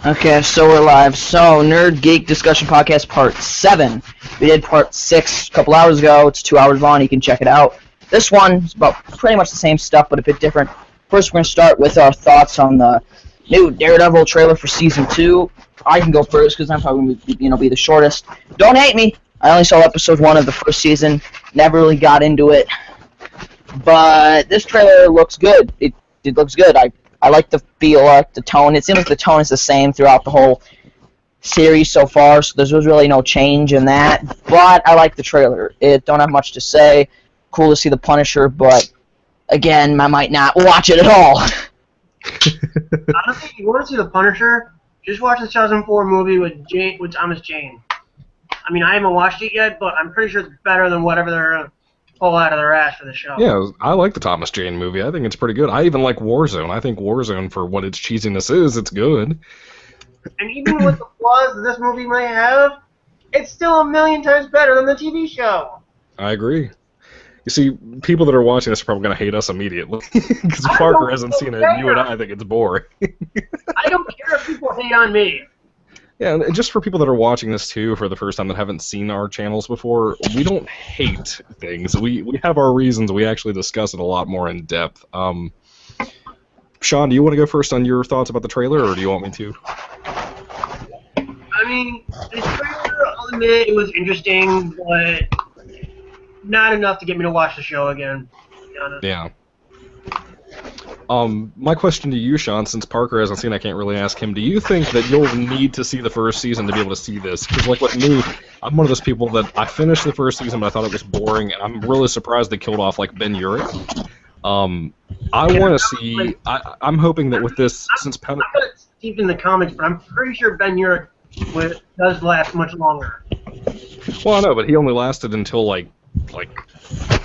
Okay, so we're live. So, Nerd Geek Discussion Podcast Part 7. We did Part 6 a couple hours ago. It's 2 hours long. You can check it out. This one is about pretty much the same stuff, but a bit different. First, we're going to start with our thoughts on the new Daredevil trailer for Season 2. I can go first because I'm probably going to be the shortest. Don't hate me. I only saw Episode 1 of the first season. Never really got into it. But this trailer looks good. It looks good. I like the feel, I like the tone. It seems like the tone is the same throughout the whole series so far, so there's really no change in that. But I like the trailer. It don't have much to say. Cool to see the Punisher, but again, I might not watch it at all. Honestly, if you want to see the Punisher, just watch the 2004 movie with Thomas Jane. I mean, I haven't watched it yet, but I'm pretty sure it's better than whatever they're pull out of their ass for the show. Yeah, I like the Thomas Jane movie. I think it's pretty good. I even like Warzone. I think Warzone, for what its cheesiness is, it's good. And even with the flaws that this movie might have, it's still a million times better than the TV show. I agree. You see, people that are watching this are probably going to hate us immediately. Because Parker hasn't seen it, and you and I think it's boring. I don't care if people hate on me. Yeah, and just for people that are watching this, too, for the first time that haven't seen our channels before, we don't hate things. We have our reasons. We actually discuss it a lot more in depth. Sean, do you want to go first on your thoughts about the trailer, or do you want me to? I mean, the trailer, I'll admit, it was interesting, but not enough to get me to watch the show again, to be honest. Yeah. My question to you, Sean, since Parker hasn't seen, I can't really ask him. Do you think that you'll need to see the first season to be able to see this? Because, like with me, I'm one of those people that I finished the first season, but I thought it was boring, and I'm really surprised they killed off like Ben Urich. I want to see. I'm hoping that with this, since I'm not deep in the comics, but I'm pretty sure Ben Urich does last much longer. Well, I know, but he only lasted until like maybe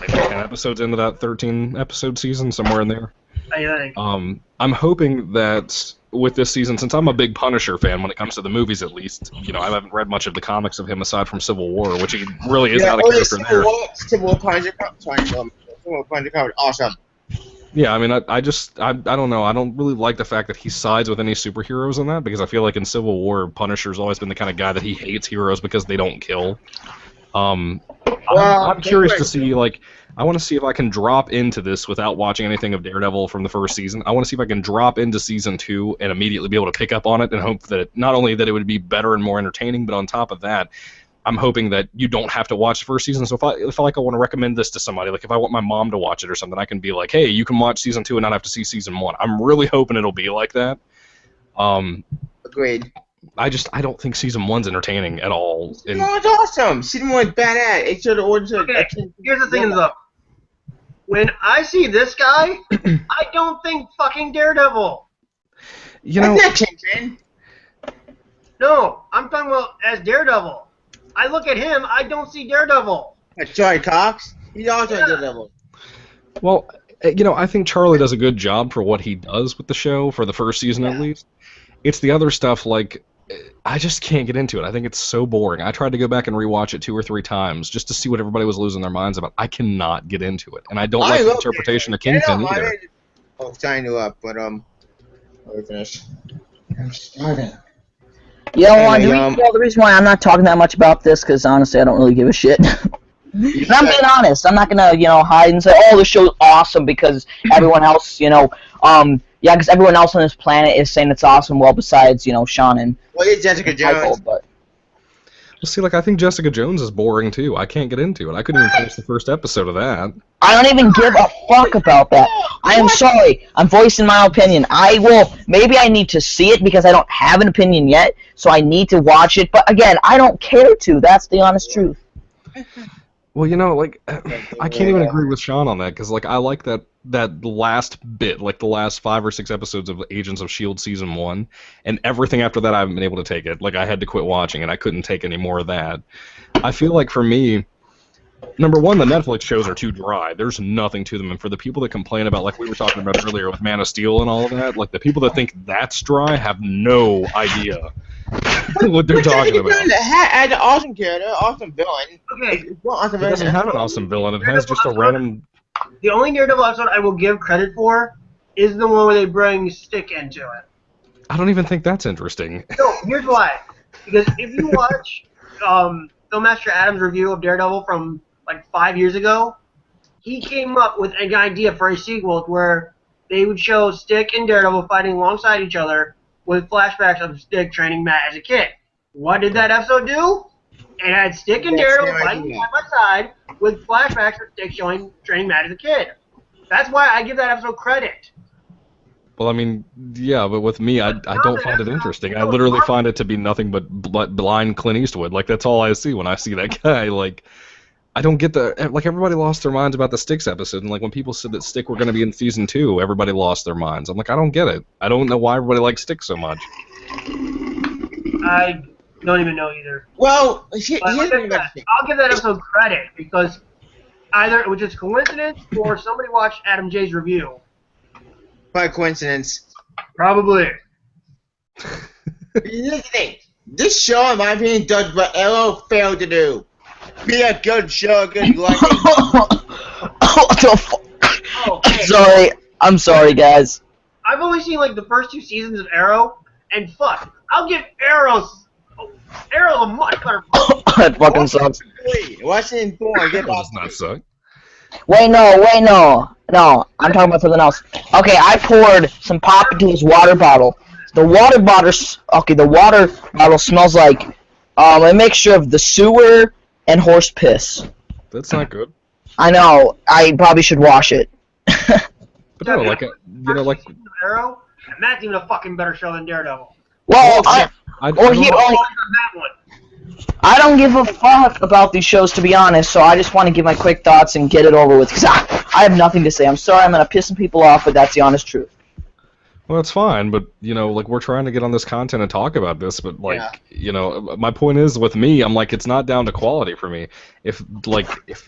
10 episodes into that 13 episode season, somewhere in there. I think. I'm hoping that with this season, since I'm a big Punisher fan when it comes to the movies, at least, you know, I haven't read much of the comics of him aside from Civil War, which he really is not a character there. Civil War Punisher comic, awesome. Yeah, I mean, I don't know. I don't really like the fact that he sides with any superheroes in that, because I feel like in Civil War, Punisher's always been the kind of guy that he hates heroes because they don't kill. I'm curious to see, like, I want to see if I can drop into this without watching anything of Daredevil from the first season. I want to see if I can drop into Season 2 and immediately be able to pick up on it and hope that not only that it would be better and more entertaining, but on top of that, I'm hoping that you don't have to watch the first season. So if I want to recommend this to somebody, like if I want my mom to watch it or something, I can be like, hey, you can watch Season 2 and not have to see Season 1. I'm really hoping it'll be like that. Agreed. I don't think Season 1's entertaining at all. Season 1's awesome. Season 1's badass. It's sort of okay, here's the thing, though. When I see this guy, I don't think fucking Daredevil. You know, that's not changing. No, I'm talking about as Daredevil. I look at him, I don't see Daredevil. Charlie Cox? He's also Daredevil. Well, you know, I think Charlie does a good job for what he does with the show, for the first season at least. It's the other stuff, like, I just can't get into it. I think it's so boring. I tried to go back and rewatch it 2 or 3 times just to see what everybody was losing their minds about. I cannot get into it. And I don't like the interpretation of Kingpin either. I'm signing you up, but, let me finish. I'm starting. You know what? The reason why I'm not talking that much about this, because honestly, I don't really give a shit. And I'm being honest. I'm not gonna, hide and say, "Oh, this show's awesome," because everyone else, because everyone else on this planet is saying it's awesome. Well, besides, Sean and Jessica Jones. Michael, but. Well, see, like, I think Jessica Jones is boring, too. I can't get into it. I couldn't even finish the first episode of that. I don't even give a fuck about that. I am sorry. I'm voicing my opinion. Maybe I need to see it because I don't have an opinion yet, so I need to watch it. But, again, I don't care to. That's the honest truth. Well, like, I can't even agree with Sean on that, because, like, I like that last bit, like the last 5 or 6 episodes of Agents of S.H.I.E.L.D. Season 1, and everything after that I haven't been able to take it. Like, I had to quit watching, and I couldn't take any more of that. I feel like, for me, number one, the Netflix shows are too dry. There's nothing to them, and for the people that complain about, like we were talking about earlier with Man of Steel and all of that, like, the people that think that's dry have no idea what they're talking about. Had an awesome character, awesome villain. Okay. It doesn't have an awesome villain. It has just a random... The only Daredevil episode I will give credit for is the one where they bring Stick into it. I don't even think that's interesting. No, here's why. Because if you watch Filmmaster Adam's review of Daredevil from like 5 years ago, he came up with an idea for a sequel where they would show Stick and Daredevil fighting alongside each other with flashbacks of Stick training Matt as a kid. What did that episode do? It had Stick and Daredevil fighting side by side with flashbacks of Stick training Matt as a kid. That's why I give that episode credit. Well, I mean, yeah, but with me, I don't find it interesting. I literally find it to be nothing but blind Clint Eastwood. Like, that's all I see when I see that guy. Like, I don't get the... Like, everybody lost their minds about the Sticks episode, and, like, when people said that Stick were going to be in Season 2, everybody lost their minds. I'm like, I don't get it. I don't know why everybody likes Stick so much. I don't even know either. Well, I'll give that episode credit, because either it was just coincidence, or somebody watched Adam J's review. by coincidence. Probably. Here's the thing. This show, in my opinion, does what Arrow failed to do. Be a good show, a good writing. What the fuck? Oh, I'm sorry, guys. I've only seen like the first 2 seasons of Arrow, and fuck, I'll give Arrow a much better. That fucking sucks. Watch it in 4. Get That does not suck. Wait, no. No, I'm talking about something else. Okay, I poured some pop into this water bottle. The water bottle smells like a mixture of the sewer and horse piss. That's not good. I know. I probably should wash it. But no, like, Arrow, and that's even a fucking better show than Daredevil. Well, I don't give a fuck about these shows, to be honest, so I just want to give my quick thoughts and get it over with, because I have nothing to say. I'm sorry I'm going to piss some people off, but that's the honest truth. Well, that's fine, but, you know, like, we're trying to get on this content and talk about this, but, like, you know, my point is, with me, I'm like, it's not down to quality for me. If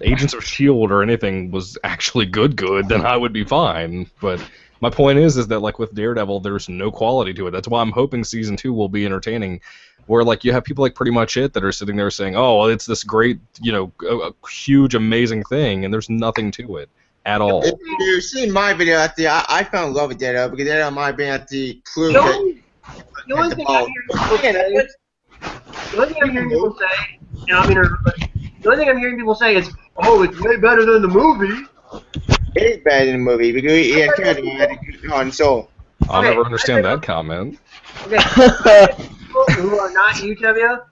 Agents of S.H.I.E.L.D. or anything was actually good, then I would be fine, but my point is that, like, with Daredevil, there's no quality to it. That's why I'm hoping Season 2 will be entertaining, where, like, you have people like Pretty Much It that are sitting there saying, oh, well, it's this great, you know, a huge, amazing thing, and there's nothing to it at all. If you've seen my video at the, I fell in love with Daredevil because Daredevil might be at the clue. The only thing I'm hearing people say, and I'm the only thing I'm hearing people say is, oh, it's way better than the movie. It is better than the movie because he had character on soul. I'll never understand that comment. Okay, people who are not you, Tevia,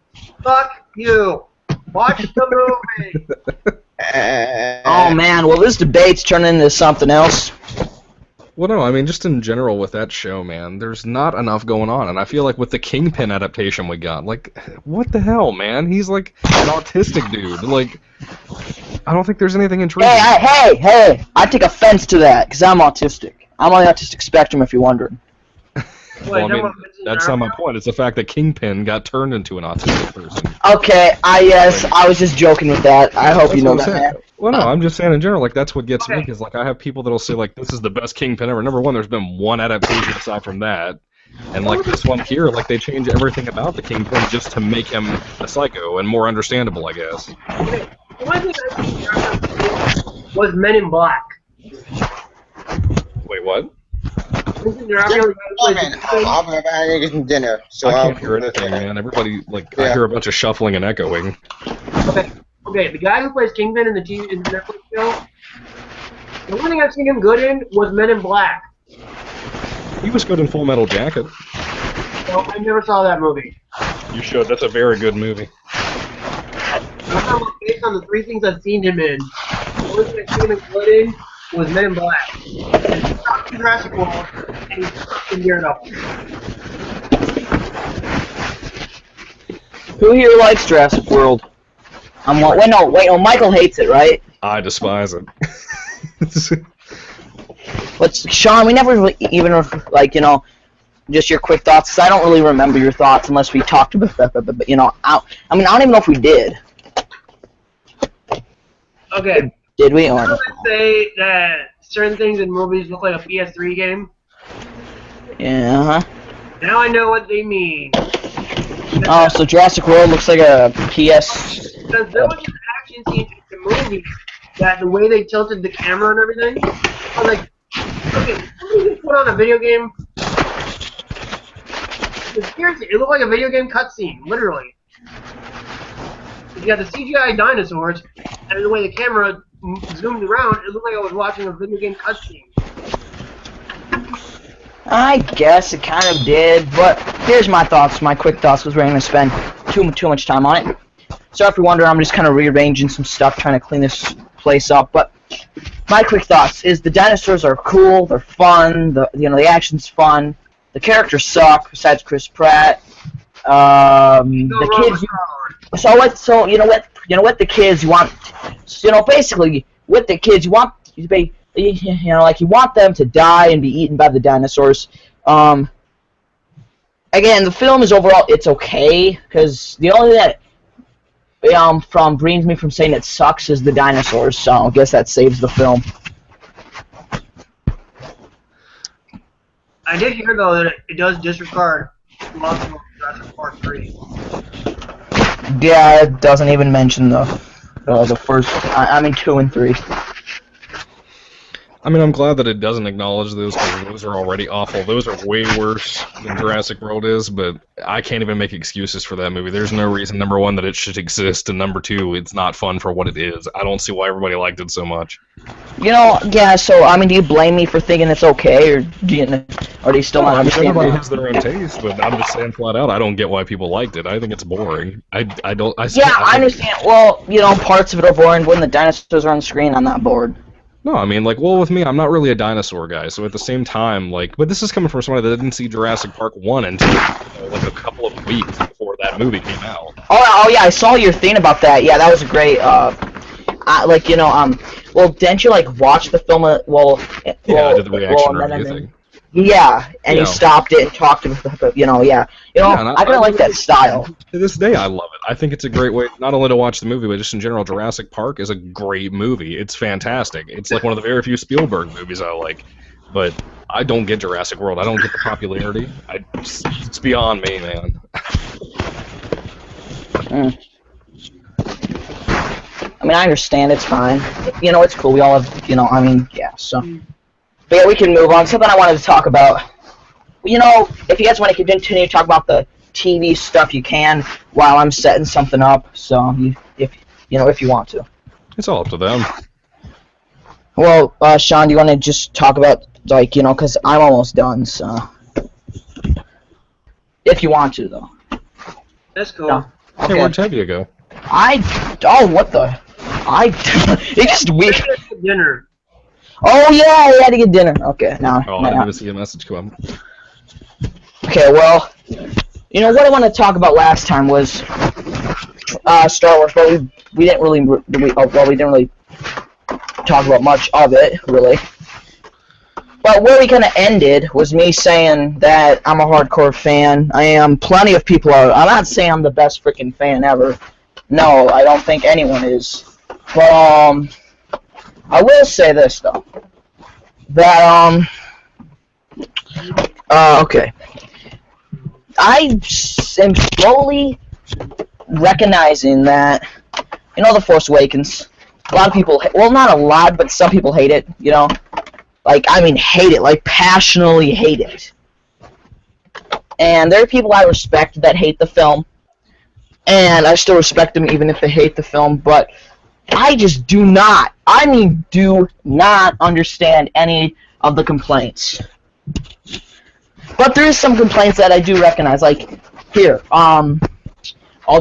fuck you. Watch the movie. Oh man, well this debate's turning into something else. Well, no, I mean, just in general with that show, man, there's not enough going on, and I feel like with the Kingpin adaptation we got, like, what the hell, man? He's like an autistic dude. Like, I don't think there's anything intriguing. Hey! I take offense to that, because I'm autistic. I'm on the autistic spectrum, if you're wondering. Well, I mean, that's not my point. It's the fact that Kingpin got turned into an autistic person. Okay, I was just joking with that. I hope you know that, man. Well, no, I'm just saying in general, like, that's what gets me, because, like, I have people that'll say, like, this is the best Kingpin ever. Number one, there's been one adaptation aside from that. And, like, this one here, like, they change everything about the Kingpin just to make him a psycho and more understandable, I guess. Okay, the one thing I think was Men in Black. Wait, what? I'm gonna have some dinner. So I can't hear anything, man. Everybody, like, I hear a bunch of shuffling and echoing. Okay, the guy who plays Kingpin in the Netflix show, the only thing I've seen him good in was Men in Black. He was good in Full Metal Jacket. Well, I never saw that movie. You should. That's a very good movie. Based on the 3 things I've seen him in, the only thing I've seen him good in was Men in Black. He's stuck in Jurassic World, and he's stuck in Daredevil. Who here likes Jurassic World? Wait, no, Michael hates it, right? I despise it. But Sean, we never really even, like, you know, just your quick thoughts, 'cause I don't really remember your thoughts unless we talked about that, but you know, I don't even know if we did. Okay. Did we? Or I would say that certain things in movies look like a PS3 game. yeah. Now I know what they mean. Oh, so Jurassic World looks like a PS. Because there was an action scene in the movie that the way they tilted the camera and everything, I was like, okay, somebody just put on a video game Seriously, it looked like a video game cutscene, literally. You got the CGI dinosaurs, and the way the camera zoomed around, it looked like I was watching a video game cutscene. I guess it kind of did, but here's my thoughts, my quick thoughts, because we're going to spend too much time on it. So if you're wondering, I'm just kind of rearranging some stuff, trying to clean this place up. But my quick thoughts is the dinosaurs are cool, they're fun, the action's fun, the characters suck besides Chris Pratt. The kids. So you know what the kids want. Basically with the kids you want you want them to die and be eaten by the dinosaurs. Again, the film is overall it's okay because the only thing that brings me from saying it sucks is the dinosaurs. So I guess that saves the film. I did hear though that it does disregard lots of Jurassic Park 3. Yeah, it doesn't even mention the first. I mean 2 and 3. I mean, I'm glad that it doesn't acknowledge those, because those are already awful. Those are way worse than Jurassic World is, but I can't even make excuses for that movie. There's no reason, number one, that it should exist, and number two, it's not fun for what it is. I don't see why everybody liked it so much. Yeah, so, I mean, do you blame me for thinking it's okay, or do you still not understand? Everybody has their own taste, but I'm just saying flat out, I don't get why people liked it. I think it's boring. I understand. Well, parts of it are boring. When the dinosaurs are on screen, I'm not bored. No, I mean, with me, I'm not really a dinosaur guy, so at the same time, but this is coming from somebody that didn't see Jurassic Park 1 until, a couple of weeks before that movie came out. Oh yeah, I saw your thing about that. Yeah, that was a great, well, didn't you, watch the film, I did the reaction review thing. Yeah, and he stopped it and talked about it, I kind of like that style. To this day, I love it. I think it's a great way, not only to watch the movie, but just in general, Jurassic Park is a great movie. It's fantastic. It's like one of the very few Spielberg movies I like. But I don't get Jurassic World. I don't get the popularity. It's beyond me, man. I mean, I understand. It's fine. It's cool. We all have, so... But yeah, we can move on. Something I wanted to talk about. If you guys want to continue to talk about the TV stuff, you can while I'm setting something up. So, if you want to. It's all up to them. Well, Sean, do you want to just talk about, because I'm almost done, so... If you want to, though. That's cool. No. Okay, where'd Tevye go? What the... It just weird. Dinner. Oh yeah, he had to get dinner. Okay, now. Oh, I didn't even see a message come. Okay, well, what I wanted to talk about last time was Star Wars, but we didn't really talk about much of it, really. But where we kind of ended was me saying that I'm a hardcore fan. I am. Plenty of people are. I'm not saying I'm the best freaking fan ever. No, I don't think anyone is. But I will say this though, that okay, I am slowly recognizing that The Force Awakens. A lot of people, well, not a lot, but some people hate it. Hate it, passionately hate it. And there are people I respect that hate the film, and I still respect them even if they hate the film, but I just do not understand any of the complaints. But there is some complaints that I do recognize, here, I'll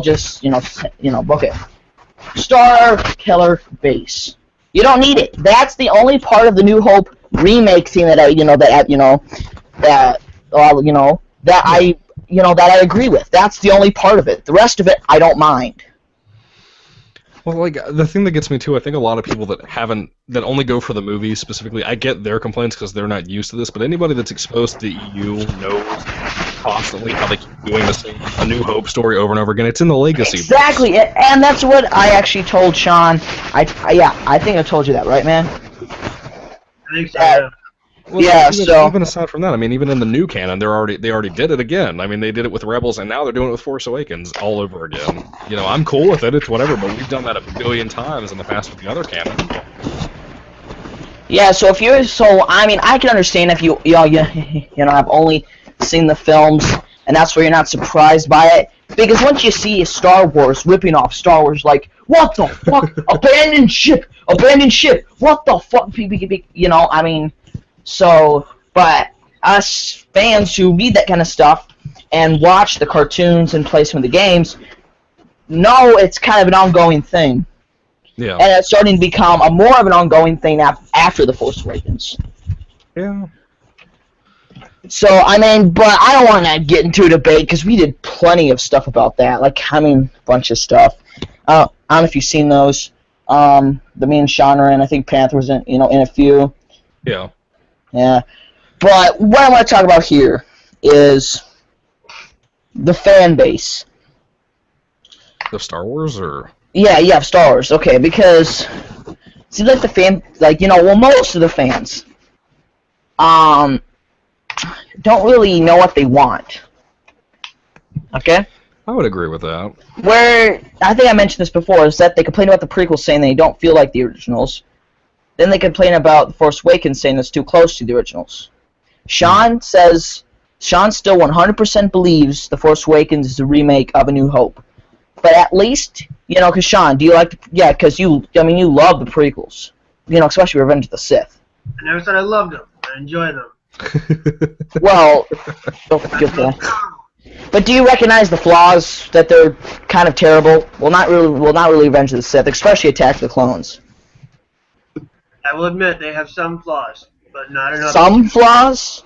just, okay. Star Killer Base. You don't need it. That's the only part of the New Hope remake thing that I agree with. That's the only part of it. The rest of it, I don't mind. Well, the thing that gets me too, I think a lot of people that only go for the movies specifically, I get their complaints because they're not used to this, but anybody that's exposed to the EU knows constantly how they keep doing this thing, A New Hope story over and over again. It's in the Legacy Exactly, books. And that's what I actually told Sean. I think I told you that, right, man? I think so, yeah. Well, even aside from that, even in the new canon, they already did it again. They did it with Rebels, and now they're doing it with Force Awakens all over again. I'm cool with it; it's whatever. But we've done that a billion times in the past with the other canon. Yeah. So I can understand if you have only seen the films and that's why you're not surprised by it. Because once you see Star Wars ripping off Star Wars, like, what the fuck? Abandoned ship! Abandoned ship! What the fuck? You know, I mean, so, but us fans who read that kind of stuff and watch the cartoons and play some of the games know it's kind of an ongoing thing. Yeah. And it's starting to become a more of an ongoing thing after The Force Awakens. Yeah. So, I mean, but I don't want to get into a debate because we did plenty of stuff about that. Like, I mean, a bunch of stuff. I don't know if you've seen those. The me and Sean are in. I think Panther was in, in a few. Yeah. Yeah. But what I want to talk about here is the fan base. Of Star Wars, or? Yeah, of Star Wars. Okay, because it seems like the fan, most of the fans, don't really know what they want. Okay? I would agree with that. Where, I think I mentioned this before, is that they complain about the prequels saying they don't feel like the originals. Then they complain about The Force Awakens saying it's too close to the originals. Sean still 100% believes The Force Awakens is a remake of A New Hope. But at least, because Sean, do you like, because you love the prequels. Especially Revenge of the Sith. I never said I loved them. I enjoy them. Well, don't forget that. But do you recognize the flaws, that they're kind of terrible? Well, not really Revenge of the Sith, especially Attack of the Clones. I will admit they have some flaws, but not enough. Some flaws?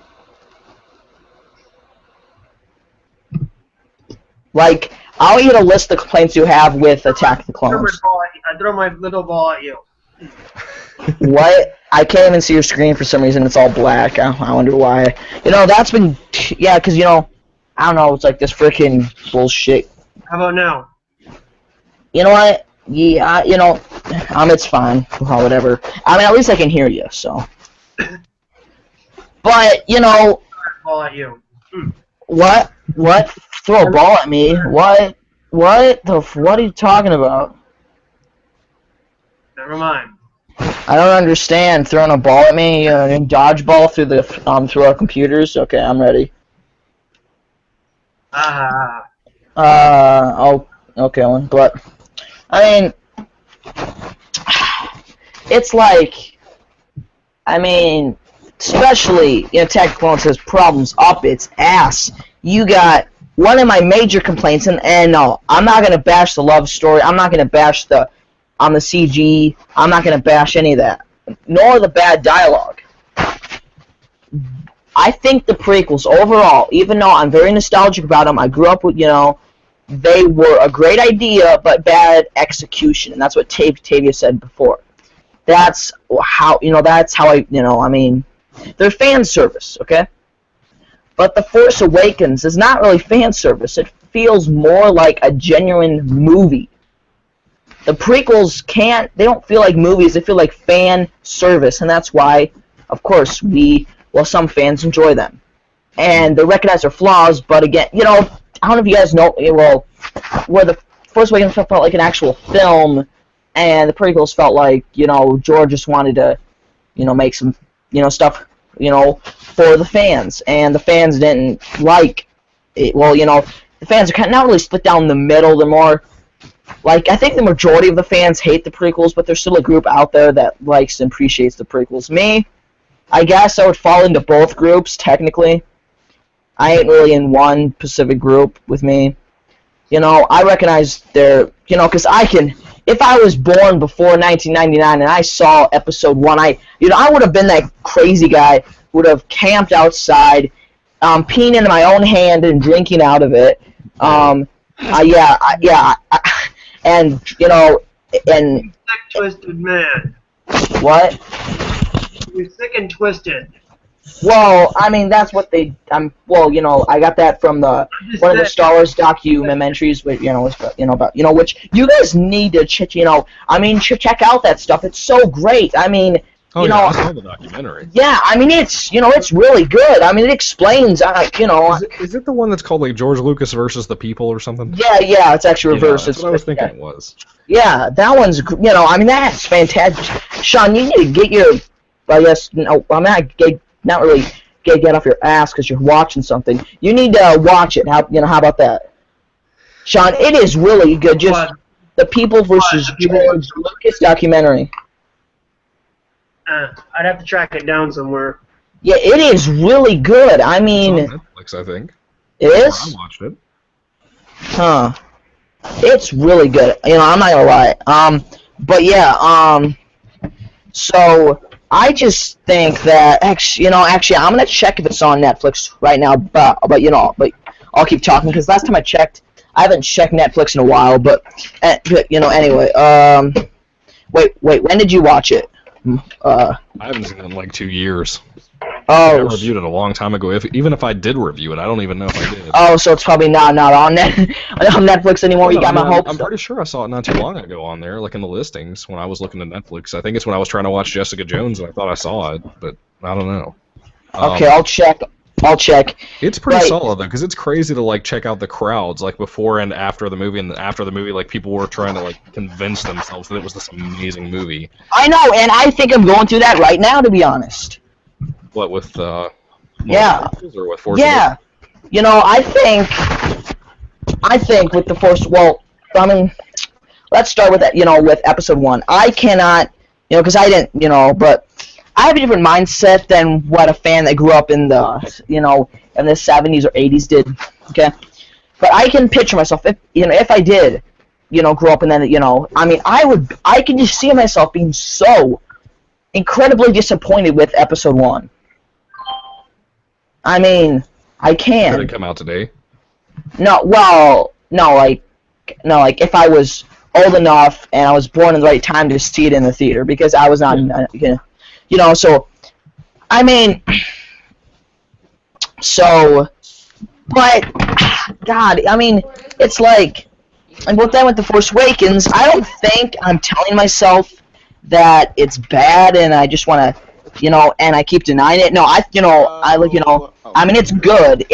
Like, I'll get a list of complaints you have with Attack of the Clones. I throw my little ball at you. What? I can't even see your screen for some reason. It's all black. I wonder why. That's been... Yeah, because, I don't know. It's like this freaking bullshit. How about now? You know what? Yeah, it's fine. Well, whatever. I mean, at least I can hear you, so. But, Ball at you. What? What? Throw a ball at me? What? What are you talking about? Never mind. I don't understand. Throwing a ball at me? Dodgeball through our computers? Okay, I'm ready. Oh, okay, Owen. But, I mean, it's like, especially Attack of the Clones has problems up its ass. You got one of my major complaints, and no, I'm not gonna bash the love story. I'm not gonna bash the CG. I'm not gonna bash any of that, nor the bad dialogue. I think the prequels overall, even though I'm very nostalgic about them, I grew up with, they were a great idea, but bad execution, and that's what Tavia said before. That's how, they're fan service, okay? But The Force Awakens is not really fan service. It feels more like a genuine movie. The prequels they don't feel like movies, they feel like fan service, and that's why, of course, some fans enjoy them. And they recognize their flaws, but again, I don't know if you guys know, where The Force Awakens felt like an actual film, and the prequels felt like, George just wanted to, make some, stuff, for the fans, and the fans didn't like it. Well, the fans are not really split down the middle. They're more, like, I think the majority of the fans hate the prequels, but there's still a group out there that likes and appreciates the prequels. Me, I guess I would fall into both groups, technically. I ain't really in one specific group with me. I recognize because if I was born before 1999 and I saw Episode 1, I would have been that crazy guy who would have camped outside, peeing into my own hand and drinking out of it. And, and... Sick, twisted man. What? You're sick and twisted. Well, that's what they. I got that from one of the Star Wars documentaries, about which you guys need to check out that stuff. It's so great. I saw the documentary. Yeah, it's really good. It explains, Is it the one that's called like George Lucas versus the People or something? Yeah, it's actually reversed. That's what I was thinking it was. Yeah, that one's, that's fantastic. Sean, you need to get your, I guess, no, I'm not really get off your ass because you're watching something, you need to watch it. How about that, Sean? It is really good. Just the People versus George Lucas documentary. I'd have to track it down somewhere. Yeah, it is really good. I mean, It's on Netflix, I think. It is? I watched it. Huh. It's really good. I'm not gonna lie. But yeah, so I just think that actually, I'm gonna check if it's on Netflix right now. But I'll keep talking because last time I checked, I haven't checked Netflix in a while. But anyway, wait, when did you watch it? I haven't seen it in like 2 years. Oh, I reviewed it a long time ago. Even if I did review it, I don't even know if I did. Oh, so it's probably not on Netflix anymore. You got my hopes. I'm pretty sure I saw it not too long ago on there, like in the listings when I was looking at Netflix. I think it's when I was trying to watch Jessica Jones and I thought I saw it, but I don't know. Okay, I'll check. It's pretty solid though, because it's crazy to like check out the crowds like before and after the movie, and after the movie, like people were trying to like convince themselves that it was this amazing movie. I know, and I think I'm going through that right now, to be honest. What with Yeah. Or with Force Yeah. I think with the Force. Well, I mean, let's start with that. With Episode 1, I cannot. Because I didn't. But I have a different mindset than what a fan that grew up in the. In the 70s or 80s did. Okay. But I can picture myself if I did. Grow up and then. I mean, I can just see myself being so incredibly disappointed with Episode 1. I mean, I can. Did it come out today? No, like if I was old enough and I was born in the right time to see it in the theater, because I was not, so, I mean, but, God, I mean, it's like, and then with The Force Awakens, I don't think I'm telling myself that it's bad and I just want to, and I keep denying it. No, I mean, it's good.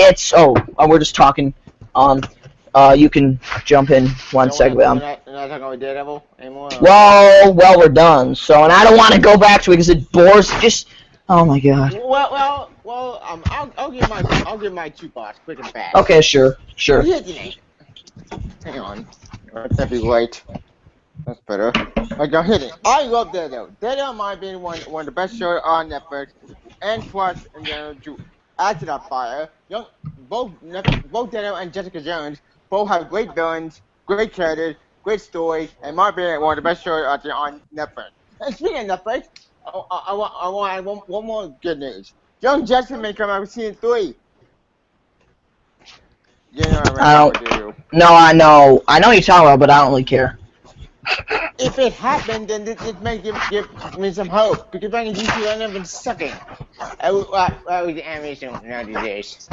We're just talking. You can jump in one second. We're not talking about Daredevil anymore? Well, we're done. So, and I don't want to go back to it because it bores. Oh my God. Well. I'll give my 2 parts, quick and fast. Okay, sure. Hang on. That'd be right. That's better. Now hit it. I love Daredevil. Daredevil might be one of the best shows on Netflix, and plus, to add to that fire, both Daredevil and Jessica Jones both have great villains, great characters, great stories, and might be one of the best shows out there on Netflix. And speaking of Netflix, I want to add one more good news. Young Justice may come out with season 3. No, I know what you're talking about, but I don't really care. If it happened, then it may give me some hope, because back in DC, I never been sucking. That was the animation now these days.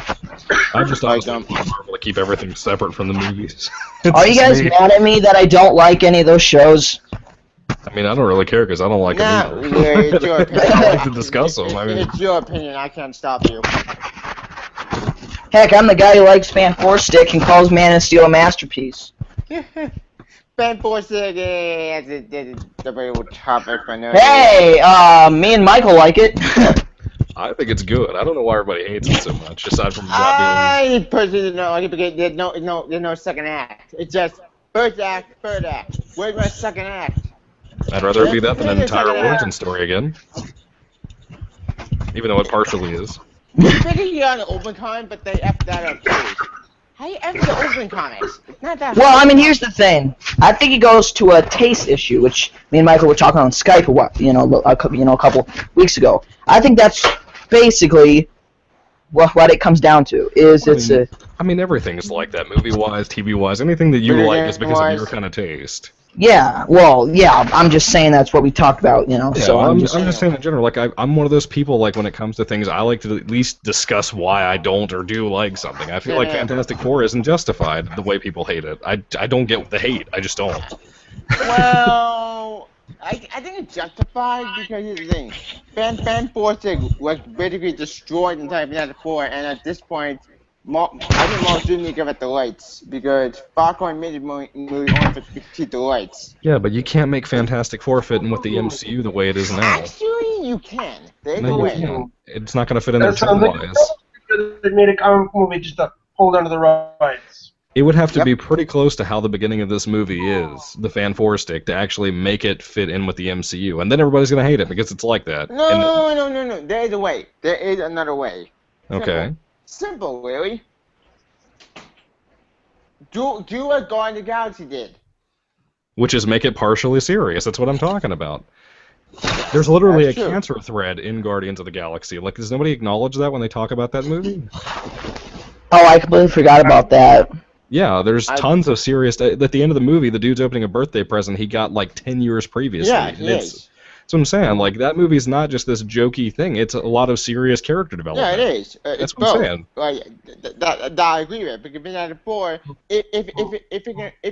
I just always want Marvel to keep everything separate from the movies. Are you guys mad at me that I don't like any of those shows? I mean, I don't really care because I don't like them either. Yeah, it's your opinion. I don't like to discuss them. I mean, it's your opinion. I can't stop you. Heck, I'm the guy who likes Fan 4 Stick and calls Man of Steel a masterpiece. Fan 4 Stick, yeah, that's a debatable topic for no. Hey, me and Michael like it. I think it's good. I don't know why everybody hates it so much, aside from I personally don't like it because there's no second act. It's just first act, third act. Where's my second act? I'd rather it be that than an entire origin story again. Even though it partially is. You figure you're on open comic, but they F that up too. How you F the open comics? It's not that Well, I mean, here's the thing. I think it goes to a taste issue, which me and Michael were talking on Skype a couple weeks ago. I think that's basically what it comes down to. I mean, everything is like that, movie-wise, TV-wise. Anything that you like is because of your kind of taste. Yeah, well, yeah, I'm just saying that's what we talked about, Yeah, so I'm just saying in general, like, I'm one of those people, like, when it comes to things, I like to at least discuss why I don't or do like something. I feel like Fantastic Four isn't justified the way people hate it. I don't get the hate. I just don't. Well, I think it's justified because here's the thing. Fan 4 was basically destroyed in Fantastic Four, and at this point, I think Marvel didn't make up at the lights because Foghorn made the movie only to keep the lights. Yeah, but you can't make Fantastic Four fit in with the MCU the way it is now. Actually, mean you can. There's No, a you way. can't. It's not going to fit in there That sounds like tone-wise. they made a comic movie just to hold onto the rights. It would have to Yep. be pretty close to how the beginning of this movie is, the Fan Four Stick, to actually make it fit in with the MCU. And then everybody's going to hate it because it's like that. No. There is a way. There is another way. Okay. Simple, really. Do what Guardians of the Galaxy did. Which is make it partially serious. That's what I'm talking about. There's literally That's a true. cancer thread in Guardians of the Galaxy. Like, does nobody acknowledge that when they talk about that movie? Oh, I completely forgot about that. Yeah, there's tons of serious... At the end of the movie, the dude's opening a birthday present he got, like, 10 years previously. Yeah, And he it's, is. that's what I'm saying. Like, that movie's not just this jokey thing. It's a lot of serious character Yeah, development. it is. That's It's what I'm both. saying. Like, that I agree with. Because Fantastic Four, if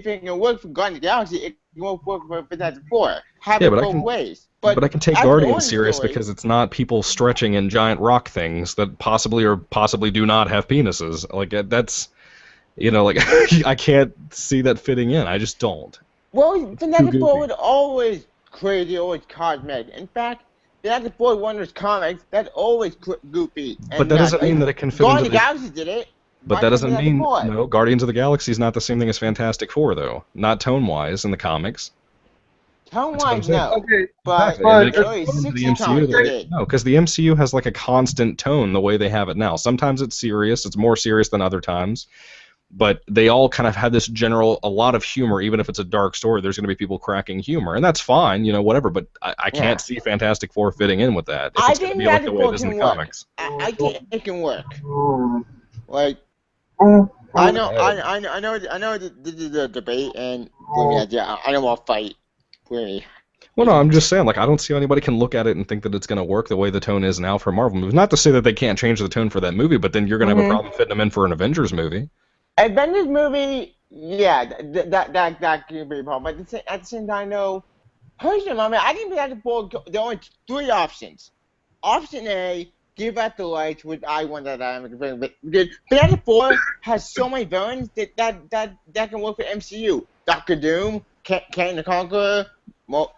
it can work for Guardians of the Galaxy, it can work for Fantastic Four. Have Yeah, it but I both can- ways. But I can take as an Guardians origin serious story- because it's not people stretching in giant rock things that possibly or possibly do not have penises. Like, that's... You know, like, I can't see that fitting in. I just don't. Well, Fantastic Too Four goofy. was always crazy, always cosmetic. In fact, Fantastic Four one of those comics that's always goofy. But that doesn't mean that it can fit Guardians into of the the... Galaxy did it. But Why that can't doesn't Fantastic mean... Four? No, Guardians of the Galaxy is not the same thing as Fantastic Four, though. Not tone-wise in the comics. Tone-wise, what I'm saying. no. Okay, But Exactly. but- And they early can't fit into 60 the MCU comics the they way- did. No, because the MCU has like a constant tone the way they have it now. Sometimes it's serious. It's more serious than other times. But they all kind of have this general, a lot of humor, even if it's a dark story. There's going to be people cracking humor, and that's fine, you know, whatever. But I can't see Fantastic Four fitting in with that. If I it's going to think be like the Fantastic way Four it is in the can work. comics. I think it can work. Hmm. Like, I know this is a debate, and believe me, I don't want to fight. Believe me. Well, no, I'm just saying, like, I don't see how anybody can look at it and think that it's going to work the way the tone is now for Marvel movies. Not to say that they can't change the tone for that movie, but then you're going to have a problem fitting them in for an Avengers movie. Avengers movie, yeah, that could be a problem. But at the same time, though, personally, I mean, I think Fantastic Four, there are only three options. Option A, give out the lights, which I want that I'm going to bring. Fantastic Four has so many villains that can work for MCU. Doctor Doom, Kang the Conqueror, more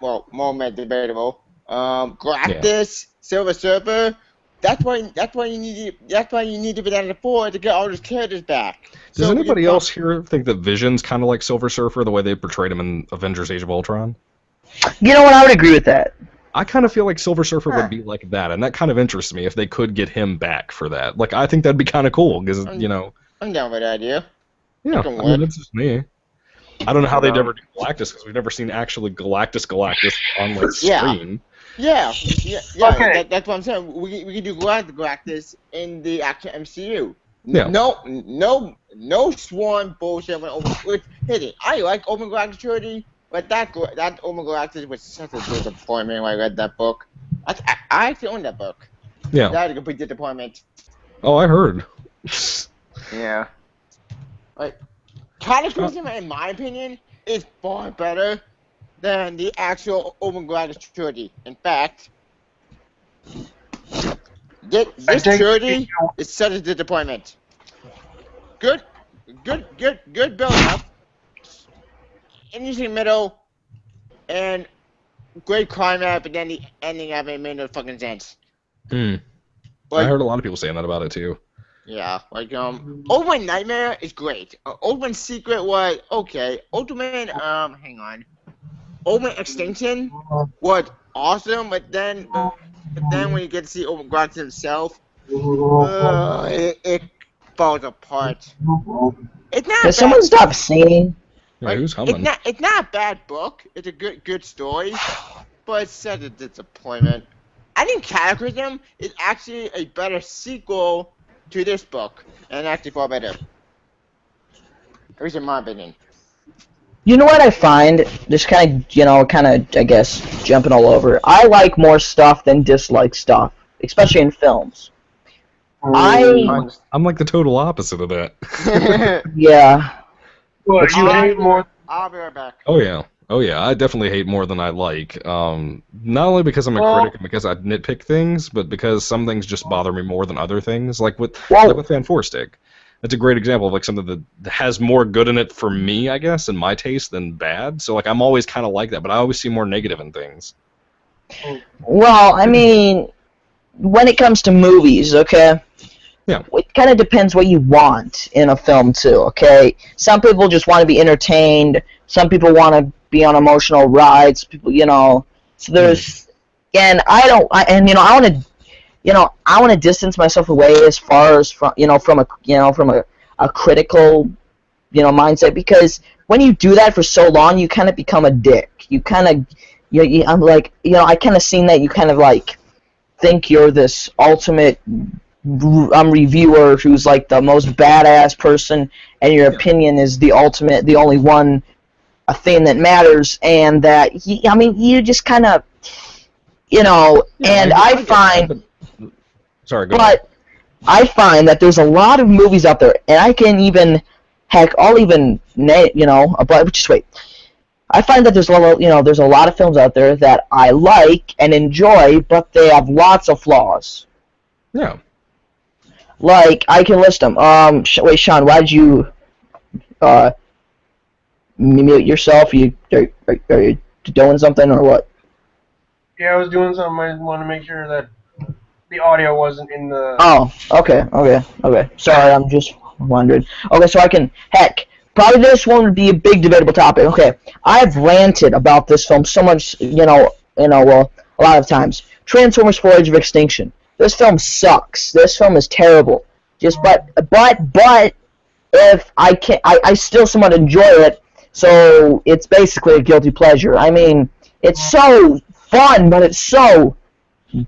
debatable. Galactus, Silver Surfer. That's why you need to be Fantastic Four to get all those characters back. Does So anybody you- else here think that Vision's kind of like Silver Surfer, the way they portrayed him in Avengers Age of Ultron? You know what? I would agree with that. I kind of feel like Silver Surfer would be like that, and that kind of interests me if they could get him back for that. Like, I think that'd be kind of cool, because, you know... I'm down with that idea. Yeah, can I mean, work. that's just me. I don't know how they'd ever do Galactus, because we've never seen actually Galactus on, like, Yeah. screen. Yeah. Okay. That's what I'm saying. We can do Galactus in the actual MCU. Yeah. No sworn bullshit. Hit it. I like Open Galactus trilogy, but that Open Galactus was such a disappointment when I read that book. I actually own that book. Yeah. That was a complete disappointment. Oh, I heard. Yeah. Like, Cataclysm, in my opinion, is far better than the actual Open Galactus trilogy. In fact, this trilogy is such a disappointment. Good build up. Interesting middle, and great climax, but then the ending of it made no fucking sense. I Like, heard a lot of people saying that about it, too. yeah, like, Ultimate Nightmare is great. Ultimate Secret was okay. Ultimate, hang on. Ultimate Extinction was awesome, but then when you get to see Ultimate Galactus himself, it falls apart. It's not Can someone stop singing? Yeah, who's humming? It's not a bad book. It's a good story, but it's such a disappointment. I think Cataclysm is actually a better sequel to this book, and actually far better. At least in my opinion. You know what I find? Just kind of, I guess, jumping all over. I like more stuff than dislike stuff, especially in films. I'm like the total opposite of that. Yeah. But you hate more. I'll be right back. Oh yeah, I definitely hate more than I like. Not only because I'm a critic and because I nitpick things, but because some things just bother me more than other things. Like with Fan Four Stick, that's a great example of like something that has more good in it for me, I guess, in my taste than bad. So like I'm always kind of like that, but I always see more negative in things. Well, I mean, when it comes to movies, okay? Yeah. It kind of depends what you want in a film, too, okay? Some people just want to be entertained. Some people want to be on emotional rides. People, so there's... And I want to... I want to distance myself away as far as from a critical, mindset, because when you do that for so long, you kind of become a dick. You kind of, I'm like, I kind of seen that you kind of like think you're this ultimate reviewer who's like the most badass person, and your opinion is the ultimate, the only one, a thing that matters, and that you just kind of, and I find. Sorry, go ahead. But I find that there's a lot of movies out there, and I can even, heck, I'll even, but just wait. I find that there's a lot of films out there that I like and enjoy, but they have lots of flaws. Yeah. Like, I can list them. Wait, Sean, why did you, mute yourself? Are you doing something or what? Yeah, I was doing something. I want to make sure that the audio wasn't in the... Oh, okay. Sorry, I'm just wondering. Okay, so probably this one would be a big debatable topic. Okay, I've ranted about this film so much, a lot of times. Transformers 4: Age of Extinction. This film sucks. This film is terrible. But if I still somewhat enjoy it, so it's basically a guilty pleasure. I mean, it's so fun, but it's so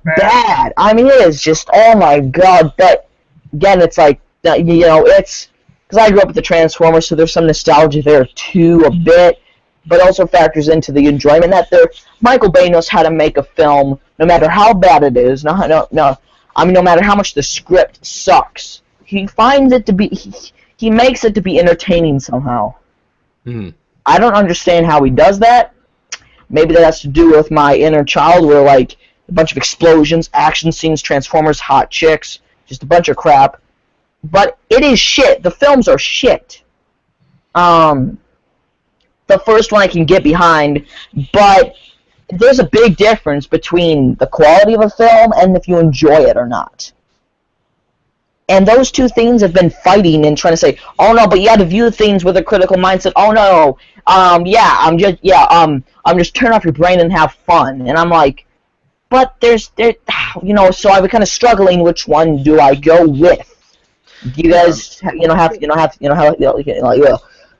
bad. I mean, it is just, oh my god. But again, it's like, it's because I grew up with the Transformers, so there's some nostalgia there too, a bit, but also factors into the enjoyment that Michael Bay knows how to make a film, no matter how bad it is. No matter how much the script sucks, he finds it to be, he makes it to be entertaining somehow. Mm-hmm. I don't understand how he does that. Maybe that has to do with my inner child, where like a bunch of explosions, action scenes, Transformers, hot chicks, just a bunch of crap. But it is shit. The films are shit. The first one I can get behind, but there's a big difference between the quality of a film and if you enjoy it or not. And those two things have been fighting and trying to say, oh no, but you have to view things with a critical mindset. Oh no, I'm just turn off your brain and have fun. And I'm like, but so I was kind of struggling. Which one do I go with? Do you guys,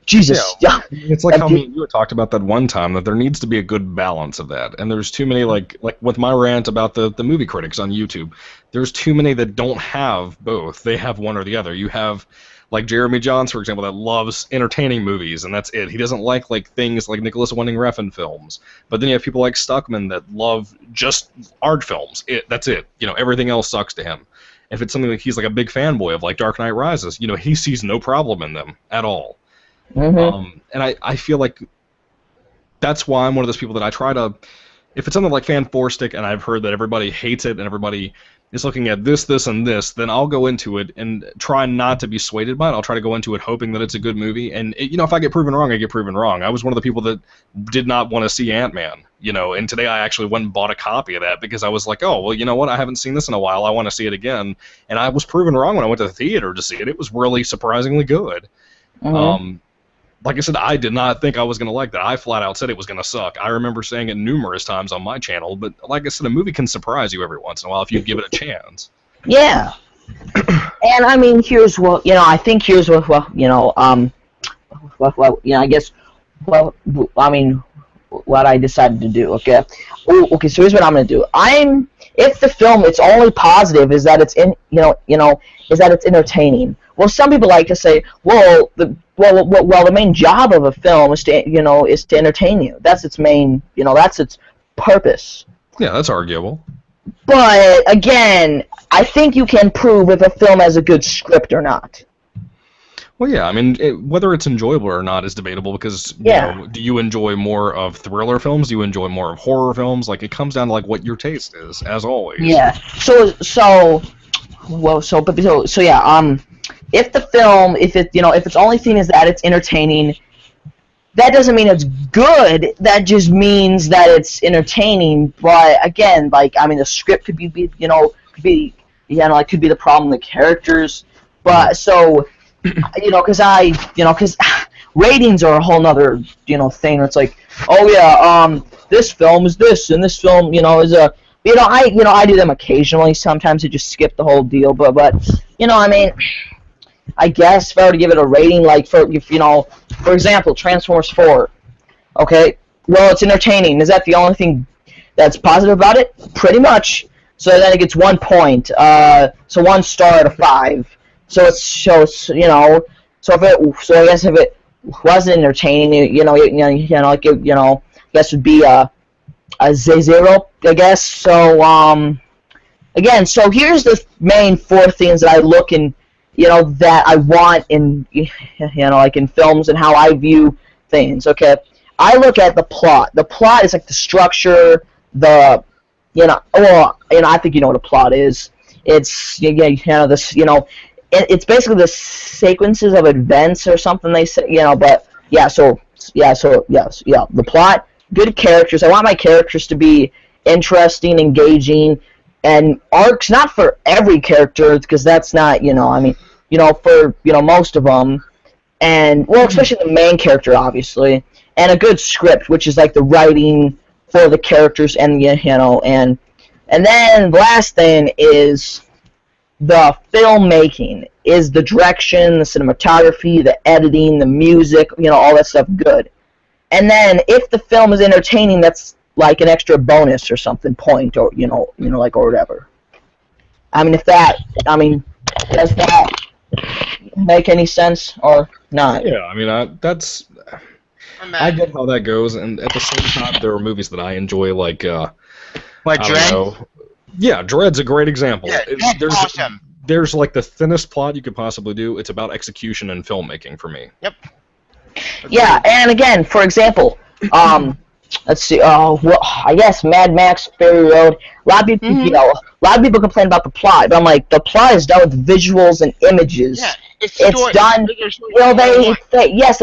Jesus. Yeah. It's like how me and you had talked about that one time, that there needs to be a good balance of that. And there's too many, like with my rant about the movie critics on YouTube, there's too many that don't have both. They have one or the other. You have, like, Jeremy Johns, for example, that loves entertaining movies, and that's it. He doesn't like things like Nicholas Winding Refn films. But then you have people like Stuckman that love just art films. That's it. Everything else sucks to him. If it's something that he's like a big fanboy of, like Dark Knight Rises, he sees no problem in them at all. Mm-hmm. And I feel like that's why I'm one of those people that I try to, if it's something like Fan Four Stick and I've heard that everybody hates it and everybody is looking at this, and this, then I'll go into it and try not to be swayed by it. I'll try to go into it hoping that it's a good movie. And, if I get proven wrong, I get proven wrong. I was one of the people that did not want to see Ant-Man, and today I actually went and bought a copy of that because I was like, oh, well, you know what? I haven't seen this in a while. I want to see it again. And I was proven wrong when I went to the theater to see it. It was really surprisingly good. Mm-hmm. Like I said, I did not think I was going to like that. I flat out said it was going to suck. I remember saying it numerous times on my channel, but like I said, a movie can surprise you every once in a while if you give it a chance. Yeah. And I mean, here's what, I think here's what, what I decided to do, okay? Okay, so here's what I'm going to do. If the film, its only positive is that it's is that it's entertaining. Well, some people like to say, well, the main job of a film is to entertain you. That's its main, that's its purpose. Yeah, that's arguable. But again, I think you can prove if a film has a good script or not. Well, yeah, I mean, whether it's enjoyable or not is debatable because, do you enjoy more of thriller films? Do you enjoy more of horror films? Like, it comes down to, like, what your taste is, as always. Yeah. If the film, if its only thing is that it's entertaining, that doesn't mean it's good. That just means that it's entertaining. But again, like I mean, the script could be like could be the problem. The characters, but so because ratings are a whole nother thing. Where it's like, oh yeah, this film is this, and this film is a I do them occasionally. Sometimes I just skip the whole deal, but I mean. I guess if I were to give it a rating, like for example, Transformers 4. Okay, well, it's entertaining. Is that the only thing that's positive about it? Pretty much. So then it gets 1 point. So 1 star out of 5. So it's so I guess if it wasn't entertaining, I guess would be a Z0, I guess. So again, so here's the main 4 things that I look in. That I want in, like in films and how I view things, okay? I look at the plot. The plot is like the structure, I think you know what a plot is. It's, it's basically the sequences of events or something they say, but, the plot, good characters. I want my characters to be interesting, engaging, and arcs, not for every character, because that's not, for, most of them, and, well, especially the main character, obviously, and a good script, which is, like, the writing for the characters, and, and then the last thing is the filmmaking. Is the direction, the cinematography, the editing, the music, all that stuff good? And then, if the film is entertaining, that's like an extra bonus or something point, or like, or whatever. I mean, does that make any sense or not? Yeah, I mean, I get how that goes, and at the same time, there are movies that I enjoy, like I Dredd? don't know. Yeah, Dredd's a great example. Yeah, There's awesome. There's like the thinnest plot you could possibly do. It's about execution and filmmaking for me. Yep. Yeah, and again, for example, let's see. Well, I guess Mad Max Fury Road. A lot of people, a lot of people complain about the plot, but I'm like, the plot is done with visuals and images. Yeah, it's done. They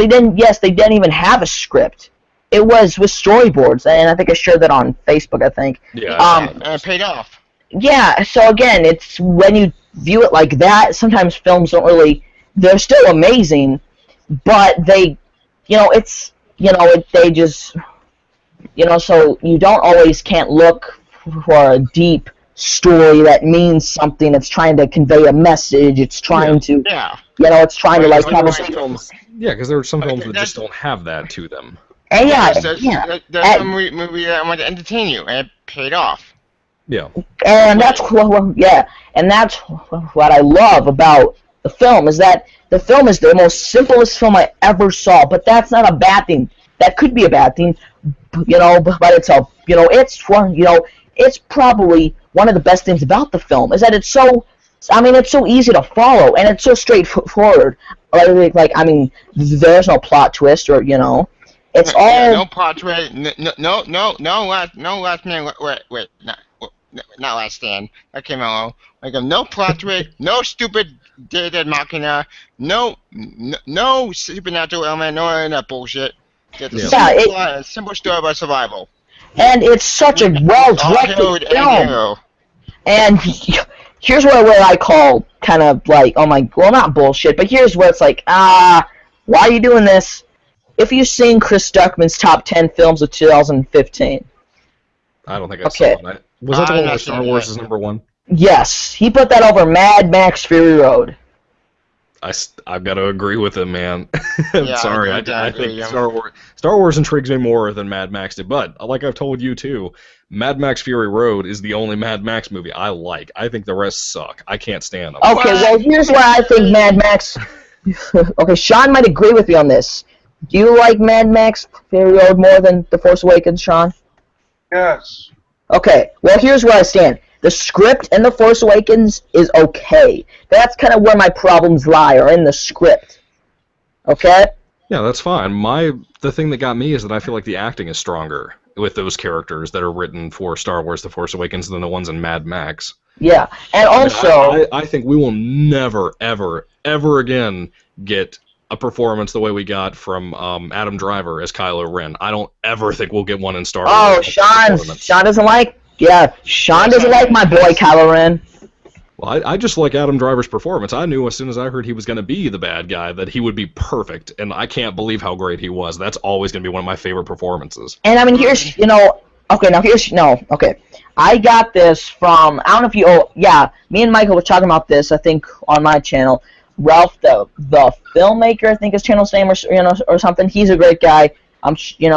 didn't even have a script. It was with storyboards, and I think I shared that on Facebook. I think. Yeah. And it paid off. Yeah. So again, it's when you view it like that. Sometimes films don't really. They're still amazing, but they, they just. So you don't always can't look for a deep story that means something. It's trying to convey a message. It's trying to, it's trying to like have a films. Yeah, because there are some films that just don't have that to them. And There's some movie that wanted to entertain you, and it paid off. Yeah. And that's what I love about the film is that the film is the most simplest film I ever saw. But that's not a bad thing. That could be a bad thing. But it's it's probably one of the best things about the film is that it's so easy to follow and it's so straightforward. There's no plot twist or it's all no plot twist. No last man. Wait, not last stand. That came out like no plot twist, no stupid dead machina, no supernatural element, no any of that bullshit. It's a simple story about survival. And it's such a well-directed film. And here's where I call kind of like, not bullshit, but here's where it's like, why are you doing this? If you've seen Chris Duckman's top 10 films of 2015. I don't think I saw that. Was that the one where Star Wars is number 1? Yes. He put that over Mad Max Fury Road. I've got to agree with him, man. I'm Yeah, sorry. I think Star Wars intrigues me more than Mad Max did. But like I've told you too, Mad Max Fury Road is the only Mad Max movie I like. I think the rest suck. I can't stand them. Okay, well here's why I think Mad Max. Okay, Sean might agree with me on this. Do you like Mad Max Fury Road more than The Force Awakens, Sean? Yes. Okay, well here's where I stand. The script in The Force Awakens is okay. That's kind of where my problems lie, or in the script. Okay? Yeah, that's fine. The thing that got me is that I feel like the acting is stronger with those characters that are written for Star Wars: The Force Awakens than the ones in Mad Max. Yeah, and also... I think we will never, ever, ever again get a performance the way we got from Adam Driver as Kylo Ren. I don't ever think we'll get one in Star Wars. Oh, Sean doesn't like. Yeah, Sean doesn't like my boy Kylo Ren. Well, I just like Adam Driver's performance. I knew as soon as I heard he was going to be the bad guy that he would be perfect, and I can't believe how great he was. That's always going to be one of my favorite performances. And I mean, here's, okay. I got this from, I don't know if you, me and Michael were talking about this, I think, on my channel. Ralph, the filmmaker, I think his channel's name, or something. He's a great guy. But he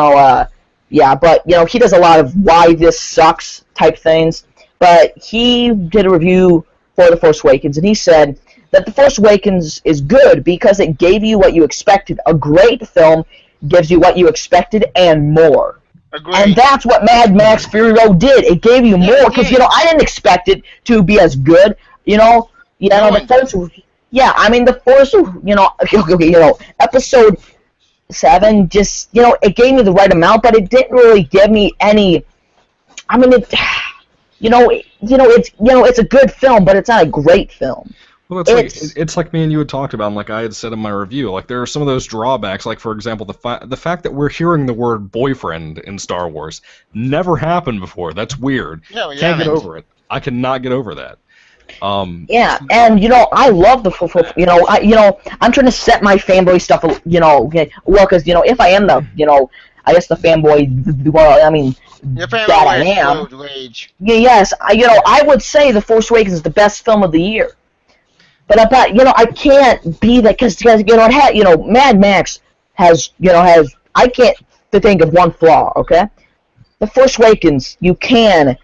does a lot of why this sucks type things. But he did a review for The Force Awakens, and he said that The Force Awakens is good because it gave you what you expected. A great film gives you what you expected and more. Agreed. And that's what Mad Max Fury Road did. It gave you more because I didn't expect it to be as good. The Force. Yeah, I mean the Force. Episode 7 just it gave me the right amount, but it didn't really give me any. I mean it's a good film, but it's not a great film. Well, it's like me and you had talked about, and like I had said in my review, like there are some of those drawbacks, like for example, the fact that we're hearing the word boyfriend in Star Wars never happened before. That's weird. No, Can't get over it. I cannot get over that. Yeah, and I love the I'm trying to set my fanboy stuff, because if I am the I guess the fanboy, well, I mean, that I am. Yes, I would say The Force Awakens is the best film of the year. But I can't be that because Mad Max has I can't think of one flaw. Okay, The Force Awakens you can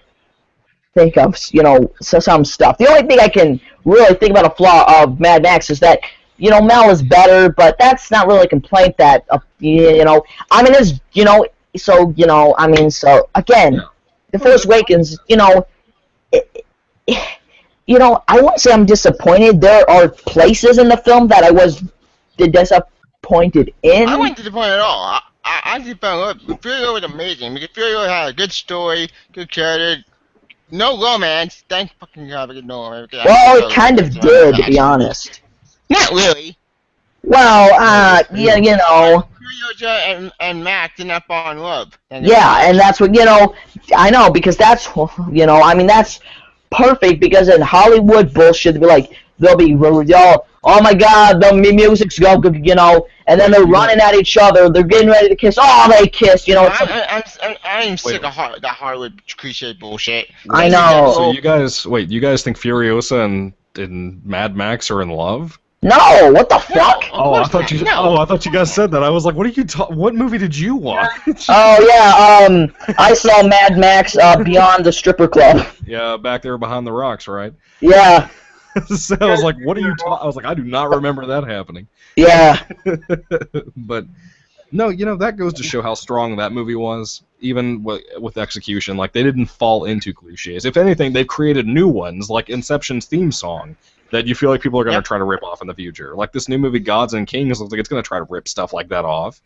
think of some stuff. The only thing I can really think about a flaw of Mad Max is that Mel is better, but that's not really a complaint. That I mean, so again, The Force Awakens, I won't say I'm disappointed. There are places in the film that I was disappointed in. I wasn't disappointed at all. I just found Fury Road was amazing because Fury Road had a good story, good character, no romance. Thank fucking God, we no romance. Well, it kind of did, to be honest. Not really. Well, Fury and Max did not fall in love. Yeah, and that's what I know because that's I mean that's perfect because in Hollywood bullshit they'll be oh my God, the music's go, and then they're running at each other, they're getting ready to kiss, they kiss, I'm sick of the Hollywood cliche bullshit. I know. So you guys think Furiosa and Mad Max are in love? No, what the fuck? I thought you guys said that. I was like, what are you what movie did you watch? I saw Mad Max Beyond the Stripper Club. Yeah, back there behind the rocks, right? Yeah. So I was like, what are you I was like, I do not remember that happening. Yeah. But no, that goes to show how strong that movie was, even with execution. Like, they didn't fall into cliches. If anything, they've created new ones, like Inception's theme song, that you feel like people are going to try to rip off in the future. Like this new movie, Gods and Kings, looks like it's going to try to rip stuff like that off.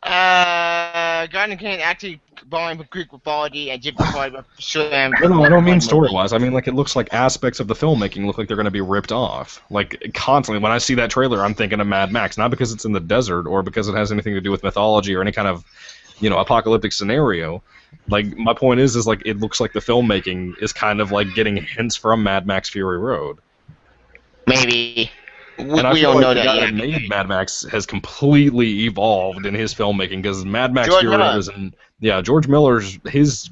God and King actually bowling with Greek mythology and Egyptian mythology. No, I don't mean story-wise. I mean, like, it looks like aspects of the filmmaking look like they're going to be ripped off. Like, constantly, when I see that trailer, I'm thinking of Mad Max, not because it's in the desert or because it has anything to do with mythology or any kind of, apocalyptic scenario. Like, my point is like, it looks like the filmmaking is kind of like getting hints from Mad Max Fury Road. Maybe. And I feel like the guy that made Mad Max has completely evolved in his filmmaking because Mad Max Fury Road George Miller's his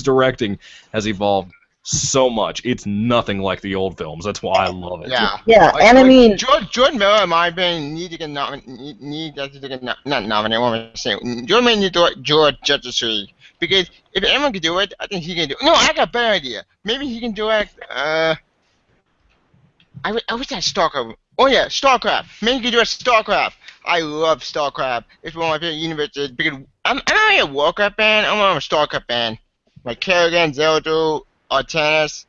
directing has evolved so much. It's nothing like the old films. That's why I love it. Yeah. Yeah, and I mean George Miller, in my opinion, needs to get not nominated. What am I saying? George Miller needs to do George Justice League because if anyone can do it, I think he can do it. No, I got a better idea. Maybe he can direct. I wish I had StarCraft. Oh yeah, StarCraft. Maybe you could do a StarCraft. I love StarCraft. It's one of my favorite universes because I'm not a Warcraft fan. I'm a StarCraft fan. Like Kerrigan, Zelda, Artanis,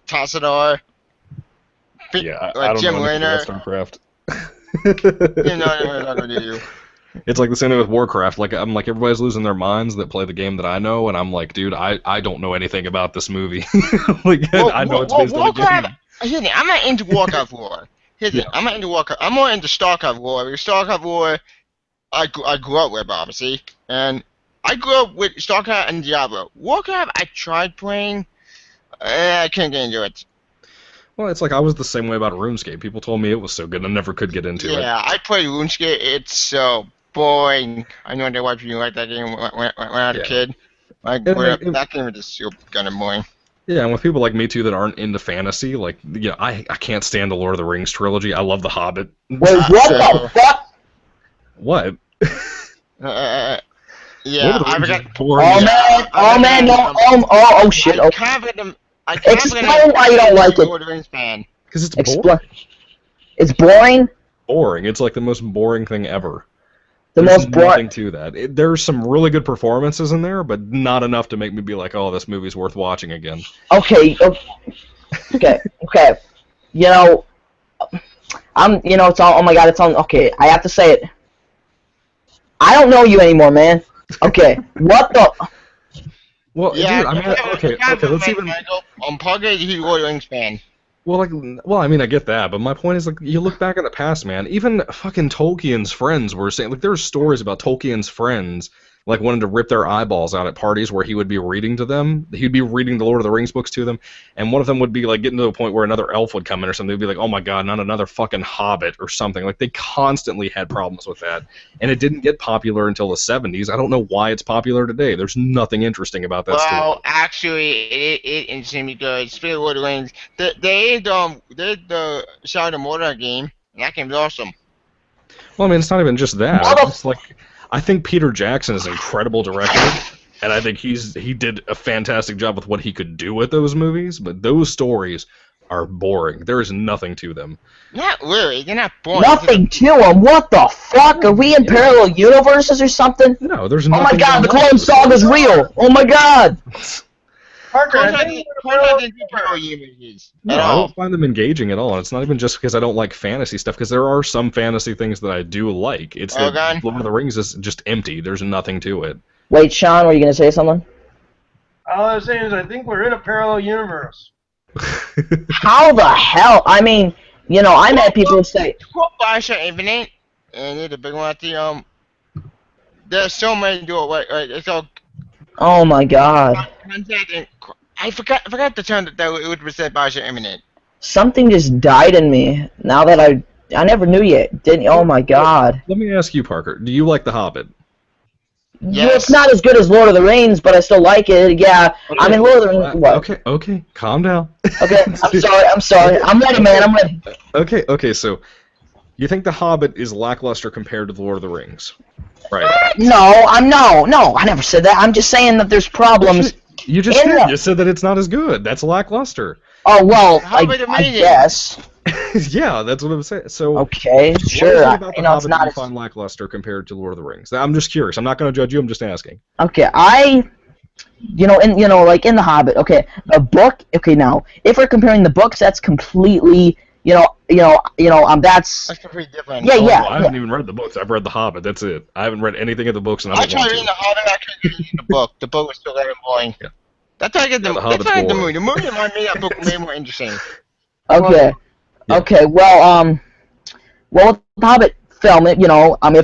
Tassadar. Yeah, I don't Jim know anything Raynor. about StarCraft. It's like the same thing with Warcraft. Like, I'm like, everybody's losing their minds that play the game that I know, and I'm like, dude, I don't know anything about this movie. I know it's based on a game. I'm not into Warcraft War. here's it. I'm not into Warcraft. I'm more into StarCraft War. Because StarCraft War, I grew up with, obviously. And I grew up with StarCraft and Diablo. Warcraft, I tried playing. I couldn't get into it. Well, it's like I was the same way about RuneScape. People told me it was so good, I never could get into it. Yeah, I played RuneScape. It's so boring. I know that why people like that game when I was a kid. Like, that game was just so kind of boring. Yeah, and with people like me too that aren't into fantasy, like, you know, I can't stand the Lord of the Rings trilogy. I love The Hobbit. Wait, what the fuck? What? Yeah, I forgot. Oh man, no, oh shit. I can't believe Explain why you don't like it. Lord of the Rings fan. Because it's boring. It's boring? Boring. It's like the most boring thing ever. The There's most boring. nothing to that. There's some really good performances in there, but not enough to make me be like, oh, this movie's worth watching again. Okay. You know, it's all. Oh my god, it's on. Okay, I have to say it. I don't know you anymore, man. Okay, what the? Well, Yeah, dude, I mean, okay, let's even. I'm probably a huge Lord of the Rings fan. Well, I mean, I get that, but my point is, like, you look back in the past, man. Even fucking Tolkien's friends were saying, like, there's stories about Tolkien's friends, like, wanting to rip their eyeballs out at parties where he would be reading to them. He'd be reading the Lord of the Rings books to them, and one of them would be, like, getting to a point where another elf would come in or something. They'd be like, oh my god, not another fucking hobbit or something. Like, they constantly had problems with that, and it didn't get popular until the 70s. I don't know why it's popular today. There's nothing interesting about that story. Well, actually, it interesting because speaking of Lord of the Rings, they did the Shadow of Mordor game, and that game's awesome. Well, I mean, it's not even just that. It's like, I think Peter Jackson is an incredible director, and I think he did a fantastic job with what he could do with those movies, but those stories are boring. There is nothing to them. Not really. They're not boring. Nothing to them? What the fuck? Are we in parallel universes or something? No, there's Oh nothing. my god, the Clone Saga's real! Oh my god! Parker, I I think we're No, I don't find them engaging at all, and it's not even just because I don't like fantasy stuff, because there are some fantasy things that I do like. It's that Lord of the Rings is just empty. There's nothing to it. Wait, Sean, were you gonna say something? all I was saying is I think we're in a parallel universe. How the hell? I mean, I met people who say... Bioshock Infinite, and it's a big one at the, there's so many do it, right, it's all... Oh my god. I forgot the term that it would present Bioshock Infinite. Something just died in me, now that I never knew yet, didn't you? Oh my god. Let me ask you, Parker, do you like The Hobbit? Yes. Yeah, it's not as good as Lord of the Rings, but I still like it, yeah. Okay. I mean, Lord of the Rings, what? Okay, calm down. Okay, I'm sorry. I'm ready, man, I'm ready. Okay, so, you think The Hobbit is lackluster compared to The Lord of the Rings? Right. No, I never said that. I'm just saying that there's problems. You just did. You said that it's not as good. That's lackluster. Oh, well, I guess. Yeah, that's what I'm saying. So, okay, sure. What is it about The Hobbit it's not that you find lackluster compared to Lord of the Rings? I'm just curious. I'm not going to judge you. I'm just asking. Okay, like in The Hobbit. Okay, the book. Okay, now if we're comparing the books, that's completely. That's completely different. Yeah. I haven't even read the books. I've read The Hobbit. That's it. I haven't read anything of the books, and I don't want to. I tried reading The Hobbit. I couldn't read the book. The book was still very boring. Yeah. That's how I get the movie. The movie might make that book way more interesting. Okay. Yeah. Okay. Well, with The Hobbit film, if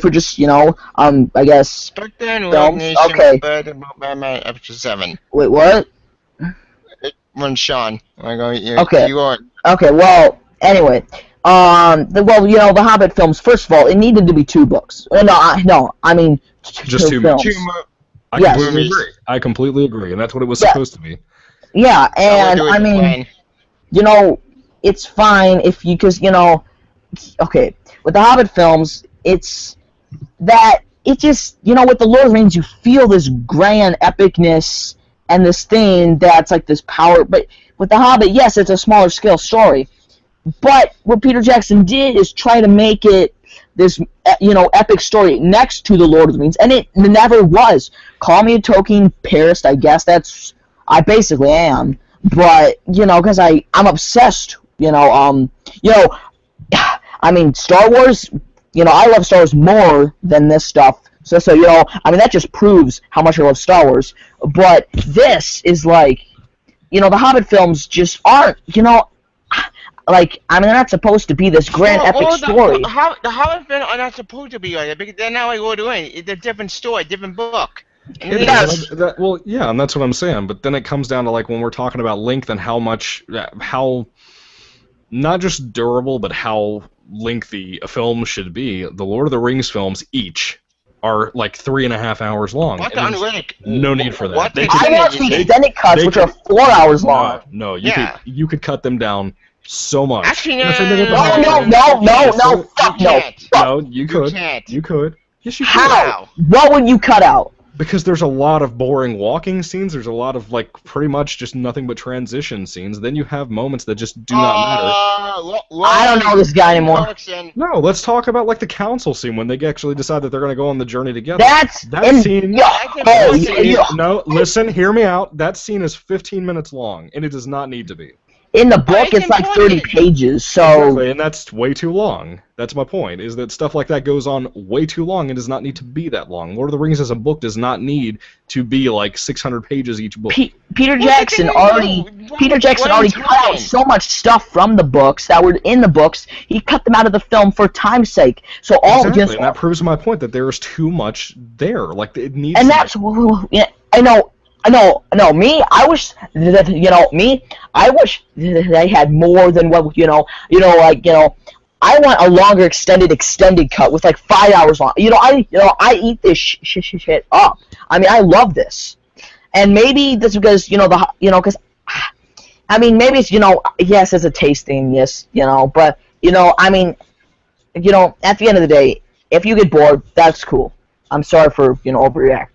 we're just, I guess. Films. Okay. Batman Episode 7. Wait, what? When Sean. Okay. You are. Okay. Well. Anyway, The Hobbit films. First of all, it needed to be 2 books. No, I mean just 2 films. I completely agree, and that's what it was supposed to be. Yeah, and I mean, it's fine if you, because okay, with the Hobbit films, it's that it just with the Lord of the Rings, you feel this grand epicness and this thing that's like this power, but with the Hobbit, yes, it's a smaller scale story. But what Peter Jackson did is try to make it this, epic story next to the Lord of the Rings, and it never was. Call me a Tolkien purist, I guess I basically am, but because I'm obsessed. I mean, Star Wars. I love Star Wars more than this stuff. So I mean, that just proves how much I love Star Wars. But this is like, the Hobbit films just aren't. like, I mean, they're not supposed to be this grand epic story. The Hobbit films are not supposed to be like that because they're not like Lord of the Rings. It's a different story, different book. Yes. Well, yeah, and that's what I'm saying. But then it comes down to like when we're talking about length and how not just durable, but how lengthy a film should be. The Lord of the Rings films each are like 3.5 hours long. No need for that. I watched the extended cuts, which are 4 hours long. No, you could cut them down so much. Actually, No, you could. You could. Yes, you could. How? What would you cut out? Because there's a lot of boring walking scenes. There's a lot of like pretty much just nothing but transition scenes. Then you have moments that just do not matter. I don't know this guy anymore. No, let's talk about like the council scene when they actually decide that they're going to go on the journey together. That scene. No, listen, hear me out. That scene is 15 minutes long, and it does not need to be. In the book, it's like 30 pages, so... Exactly, and that's way too long. That's my point, is that stuff like that goes on way too long and does not need to be that long. Lord of the Rings as a book does not need to be like 600 pages each book. Peter Jackson already cut out so much stuff from the books that were in the books. He cut them out of the film for time's sake. So and that proves my point that there is too much there. Like, it needs and that's... Yeah, I know, me, I wish they had more than what, I want a longer extended cut with like 5 hours long. I eat this shit up. I mean, I love this. And maybe that's because, because, I mean, maybe it's, yes, it's a taste thing, yes, but, I mean, at the end of the day, if you get bored, that's cool. I'm sorry for, overreacting.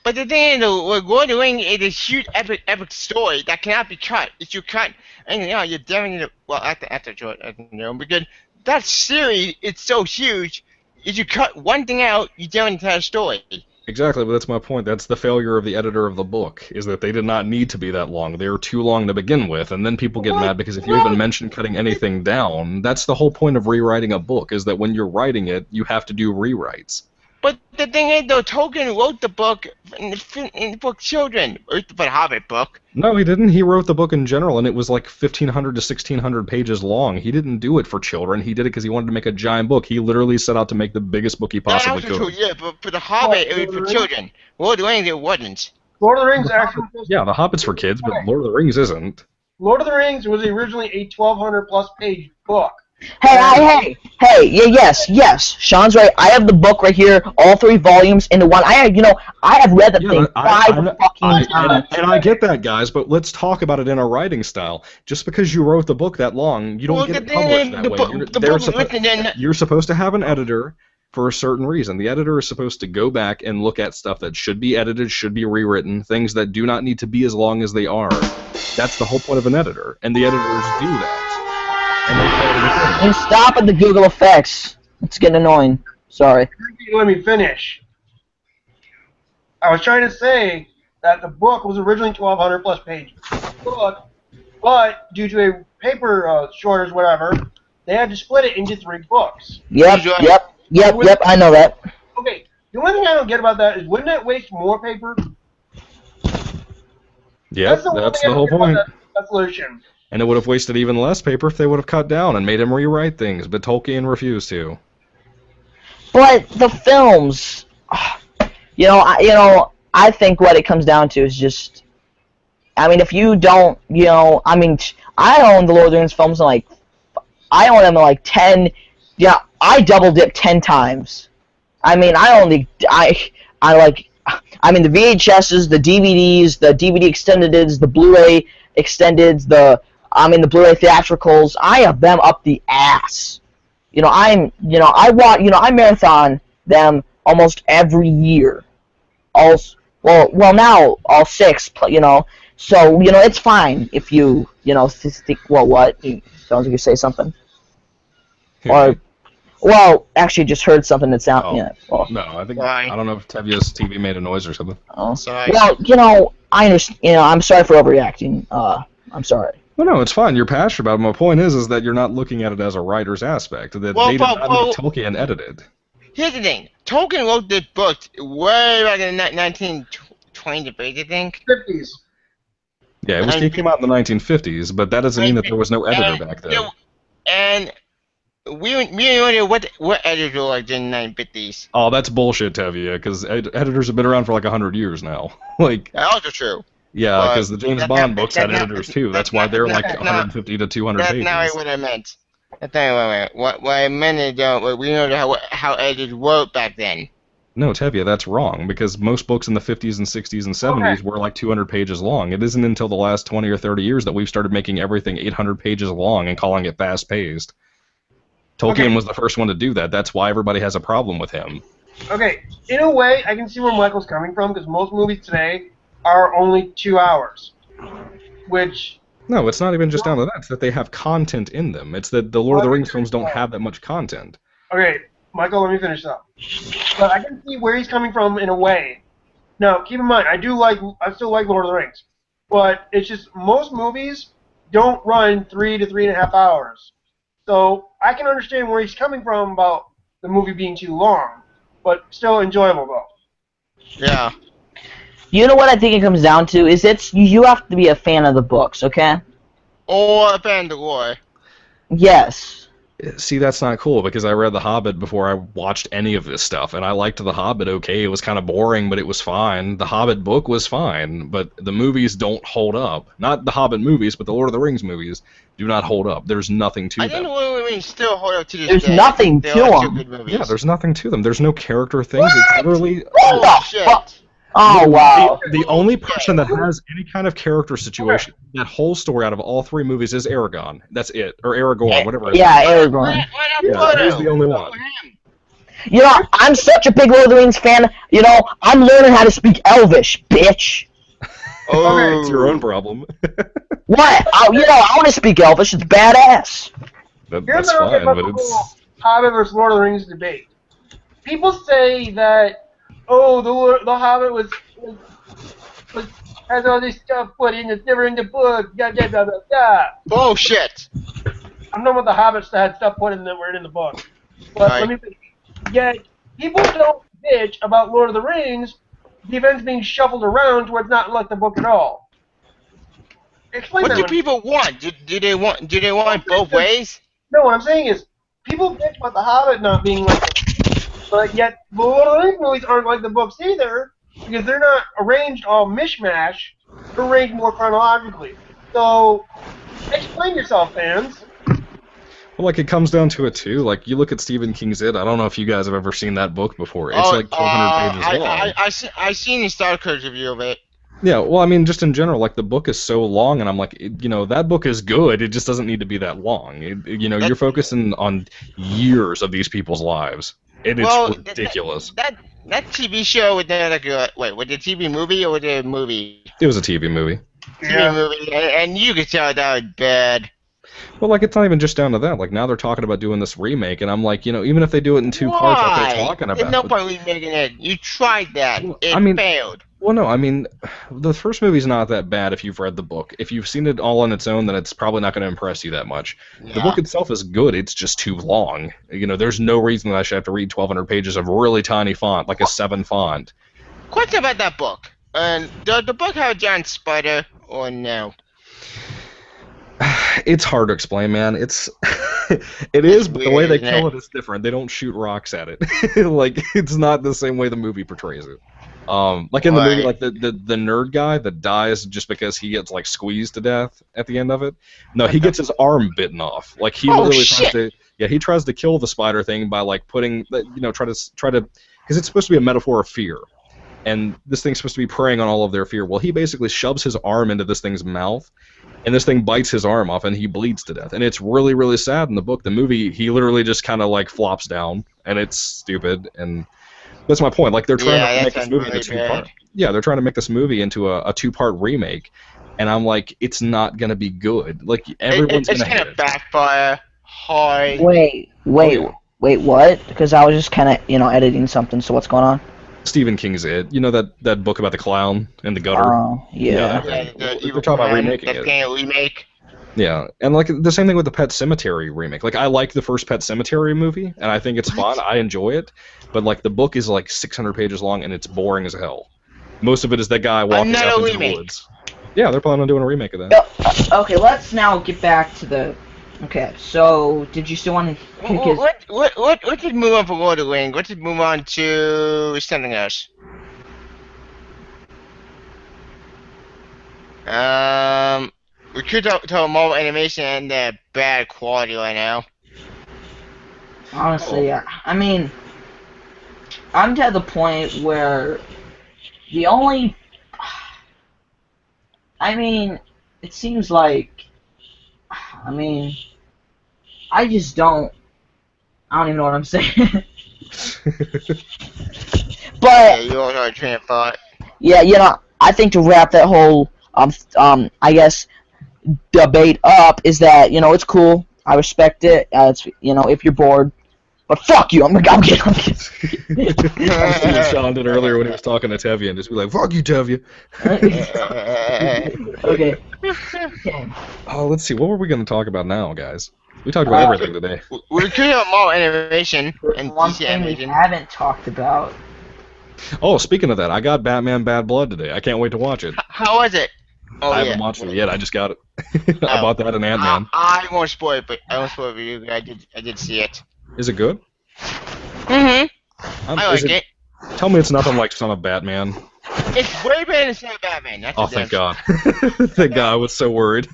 But the thing is, Lord of the Rings is a huge epic story that cannot be cut. If you cut, and you're damning it. Well, after because that series is so huge. If you cut one thing out, you damn the entire story. Exactly, but that's my point. That's the failure of the editor of the book, is that they did not need to be that long. They were too long to begin with, and then people get mad because if you even mention cutting anything down, that's the whole point of rewriting a book, is that when you're writing it, you have to do rewrites. But the thing is, though, Tolkien wrote the book for children, for the Hobbit book. No, he didn't. He wrote the book in general, and it was like 1,500 to 1,600 pages long. He didn't do it for children. He did it because he wanted to make a giant book. He literally set out to make the biggest book he possibly could. True, yeah, but for the Hobbit, it was for children. Lord of the Rings, it wasn't. Lord of the Rings actually... Yeah, the Hobbit's for kids, but Lord of the Rings isn't. Lord of the Rings was originally a 1,200-plus page book. Hey, yes, Sean's right. I have the book right here, all 3 volumes into one. I have read the thing 5 fucking times. And I get that, guys, but let's talk about it in a writing style. Just because you wrote the book that long, you don't get it published that way. You're supposed to have an editor for a certain reason. The editor is supposed to go back and look at stuff that should be edited, should be rewritten, things that do not need to be as long as they are. That's the whole point of an editor, and the editors do that. And stop at the Google effects. It's getting annoying. Sorry. Let me finish. I was trying to say that the book was originally 1,200-plus pages. But due to a paper shortage, whatever, they had to split it into 3 books. Yep, I know that. Okay, the only thing I don't get about that is, wouldn't it waste more paper? Yep, that's the whole point. That solution. And it would have wasted even less paper if they would have cut down and made him rewrite things, but Tolkien refused to. But the films, I think what it comes down to is just, I mean, if you don't, I own the Lord of the Rings films I own them in like 10, I double dipped 10 times. I mean, the VHSs, the DVDs, the DVD extendeds, the Blu-ray extendeds, the Blu-ray theatricals, I have them up the ass. I marathon them almost every year. Now all 6, so, it's fine if you, think, what? Sounds like you say something. Actually just heard something that sounded, No, I don't know if Tevye's TV made a noise or something. Oh, sorry. Well, I understand, I'm sorry for overreacting, I'm sorry. Well, no, it's fine. You're passionate about it. My point is that you're not looking at it as a writer's aspect. That they did not need Tolkien edited. Here's the thing. Tolkien wrote this book way back in the 1920s, I think. 50s. Yeah, it came out in the 1950s, but that doesn't mean that there was no editor back then. And we wonder what editor like in the 1950s. Oh, that's bullshit, Tevye, because editors have been around for like 100 years now. Like, That's also true. yeah, because the James Bond books had editors too. That's why they're like 150 to 200 That's pages. not what I meant. That's not what I meant. We know how editors wrote back then. No, Tevye, that's wrong, because most books in the 50s and 60s and 70s were like 200 pages long. It isn't until the last 20 or 30 years that we've started making everything 800 pages long and calling it fast-paced. Tolkien was the first one to do that. That's why everybody has a problem with him. Okay, in a way, I can see where Michael's coming from, because most movies today are only 2 hours, which... No, it's not even just down to that. It's that they have content in them. It's that the Lord of the Rings films don't have that much content. Okay, Michael, let me finish up. But I can see where he's coming from in a way. Now, keep in mind, I still like Lord of the Rings, but it's just most movies don't run 3 to 3.5 hours. So I can understand where he's coming from about the movie being too long, but still enjoyable though. Yeah. You know what I think it comes down to is you have to be a fan of the books, okay? Or a fan of the lore. Yes. See, that's not cool, because I read The Hobbit before I watched any of this stuff, and I liked The Hobbit okay. It was kind of boring, but it was fine. The Hobbit book was fine, but the movies don't hold up. Not the Hobbit movies, but the Lord of the Rings movies do not hold up. There's nothing to them. I think the Lord of the Rings still hold up to this There's day. nothing to them. Yeah, there's nothing to them. There's no character things. It's literally... What the fuck? Oh, wow. The only person that has any kind of character situation, that whole story out of all three movies is Aragorn. That's it. Or Aragorn, whatever it is. Yeah, Aragorn. Yeah, he's the only one. You know, I'm such a big Lord of the Rings fan. You know, I'm learning how to speak Elvish, bitch. Oh, It's your own problem. What? You know, I want to speak Elvish. It's badass. That's fine, but it's... Hobbit versus Lord of the Rings debate. People say that, oh, the Hobbit was has all this stuff put in that's never in the book. Blah, blah, blah, blah, blah. Bullshit. I'm not with the Hobbits that had stuff put in that weren't in the book. But Right. let me finish. Yet people don't bitch about Lord of the Rings, the events being shuffled around to where it's not like the book at all. Explain What that do one. people want? Do they want both ways? No, what I'm saying is, people bitch about the Hobbit not being like the but yet the Lord of the Rings movies aren't like the books either, because they're not arranged all mishmash, they're arranged more chronologically. So, explain yourself, fans. Well, like, it comes down to it, too. Like, you look at Stephen King's It. I don't know if you guys have ever seen that book before. It's like 1,200 pages long. I seen the Star Wars review of it. Yeah, well, I mean, just in general, like, the book is so long, and I'm like, you know, that book is good. It just doesn't need to be that long. You know, you're focusing on years of these people's lives. It's ridiculous. That TV show was like wait, was it a TV movie or was it a movie? It was a TV movie. TV movie, and you could tell that was bad. Well, like, it's not even just down to that. Like, now they're talking about doing this remake, and I'm like, you know, even if they do it in two parts, like they're talking about. There's no point remaking it. You tried that. It failed. Well, no, I mean, the first movie's not that bad if you've read the book. If you've seen it all on its own, then it's probably not going to impress you that much. Yeah. The book itself is good. It's just too long. You know, there's no reason that I should have to read 1,200 pages of really tiny font, like a 7 font. Question about that book. Does the book have a giant spider or no? It's hard to explain, man. It is, but the way they kill it is different. They don't shoot rocks at it. Like, it's not the same way the movie portrays it. Like in the movie, like the nerd guy that dies just because he gets like squeezed to death at the end of it. No, he gets his arm bitten off. Like he literally tries to kill the spider thing by like putting, you know, try to because it's supposed to be a metaphor of fear, and this thing's supposed to be preying on all of their fear. Well, he basically shoves his arm into this thing's mouth, and this thing bites his arm off, and he bleeds to death. And it's really, really sad in the book. The movie, he literally just kind of like flops down, and it's stupid. And that's my point. Like, they're trying to make this movie into 2 parts. Yeah, they're trying to make this movie into a 2-part remake, and I'm like, it's not gonna be good. Like, everyone's gonna hate it. It's gonna backfire hard. Wait, what? Because I was just kind of, you know, editing something. So what's going on? Stephen King's It. You know that book about the clown in the gutter? Oh, yeah. They're talking about remaking it. That's remake. Yeah, and like the same thing with the Pet Sematary remake. Like, I like the first Pet Sematary movie, and I think it's fun. I enjoy it, but like the book is like 600 pages long, and it's boring as hell. Most of it is that guy walking out into the woods. Yeah, they're planning on doing a remake of that. Okay, let's now get back to the. Okay, so did you still want to? What did move on for Lord of the Rings? What did move on to something else? We could talk Marvel animation and their bad quality right now. Honestly, yeah. I mean, I'm to the point where the only. I mean, it seems like. I mean, I just don't. I don't even know what I'm saying. Yeah, But you all know a train of thought. yeah, I think to wrap that whole I guess debate up is that it's cool. I respect it. It's if you're bored, but fuck you. I'm kidding. I see Sean did earlier when he was talking to Tevye and just be like, "Fuck you, Tevye." Okay. Oh, let's see. What were we going to talk about now, guys? We talked about everything today. We could have Marvel animation and One DC thing we animation. haven't talked about. Oh, speaking of that, I got Batman Bad Blood today. I can't wait to watch it. How was it? Oh, I yeah. haven't watched it yet. I just got it. I bought that in Ant-Man. I won't spoil it, but I won't spoil it for you. I did see it. Is it good? I Is like it. Tell me it's nothing like Son of Batman. It's way better than Son of Batman. That's Oh, the thank difference. God. Thank God. I was so worried.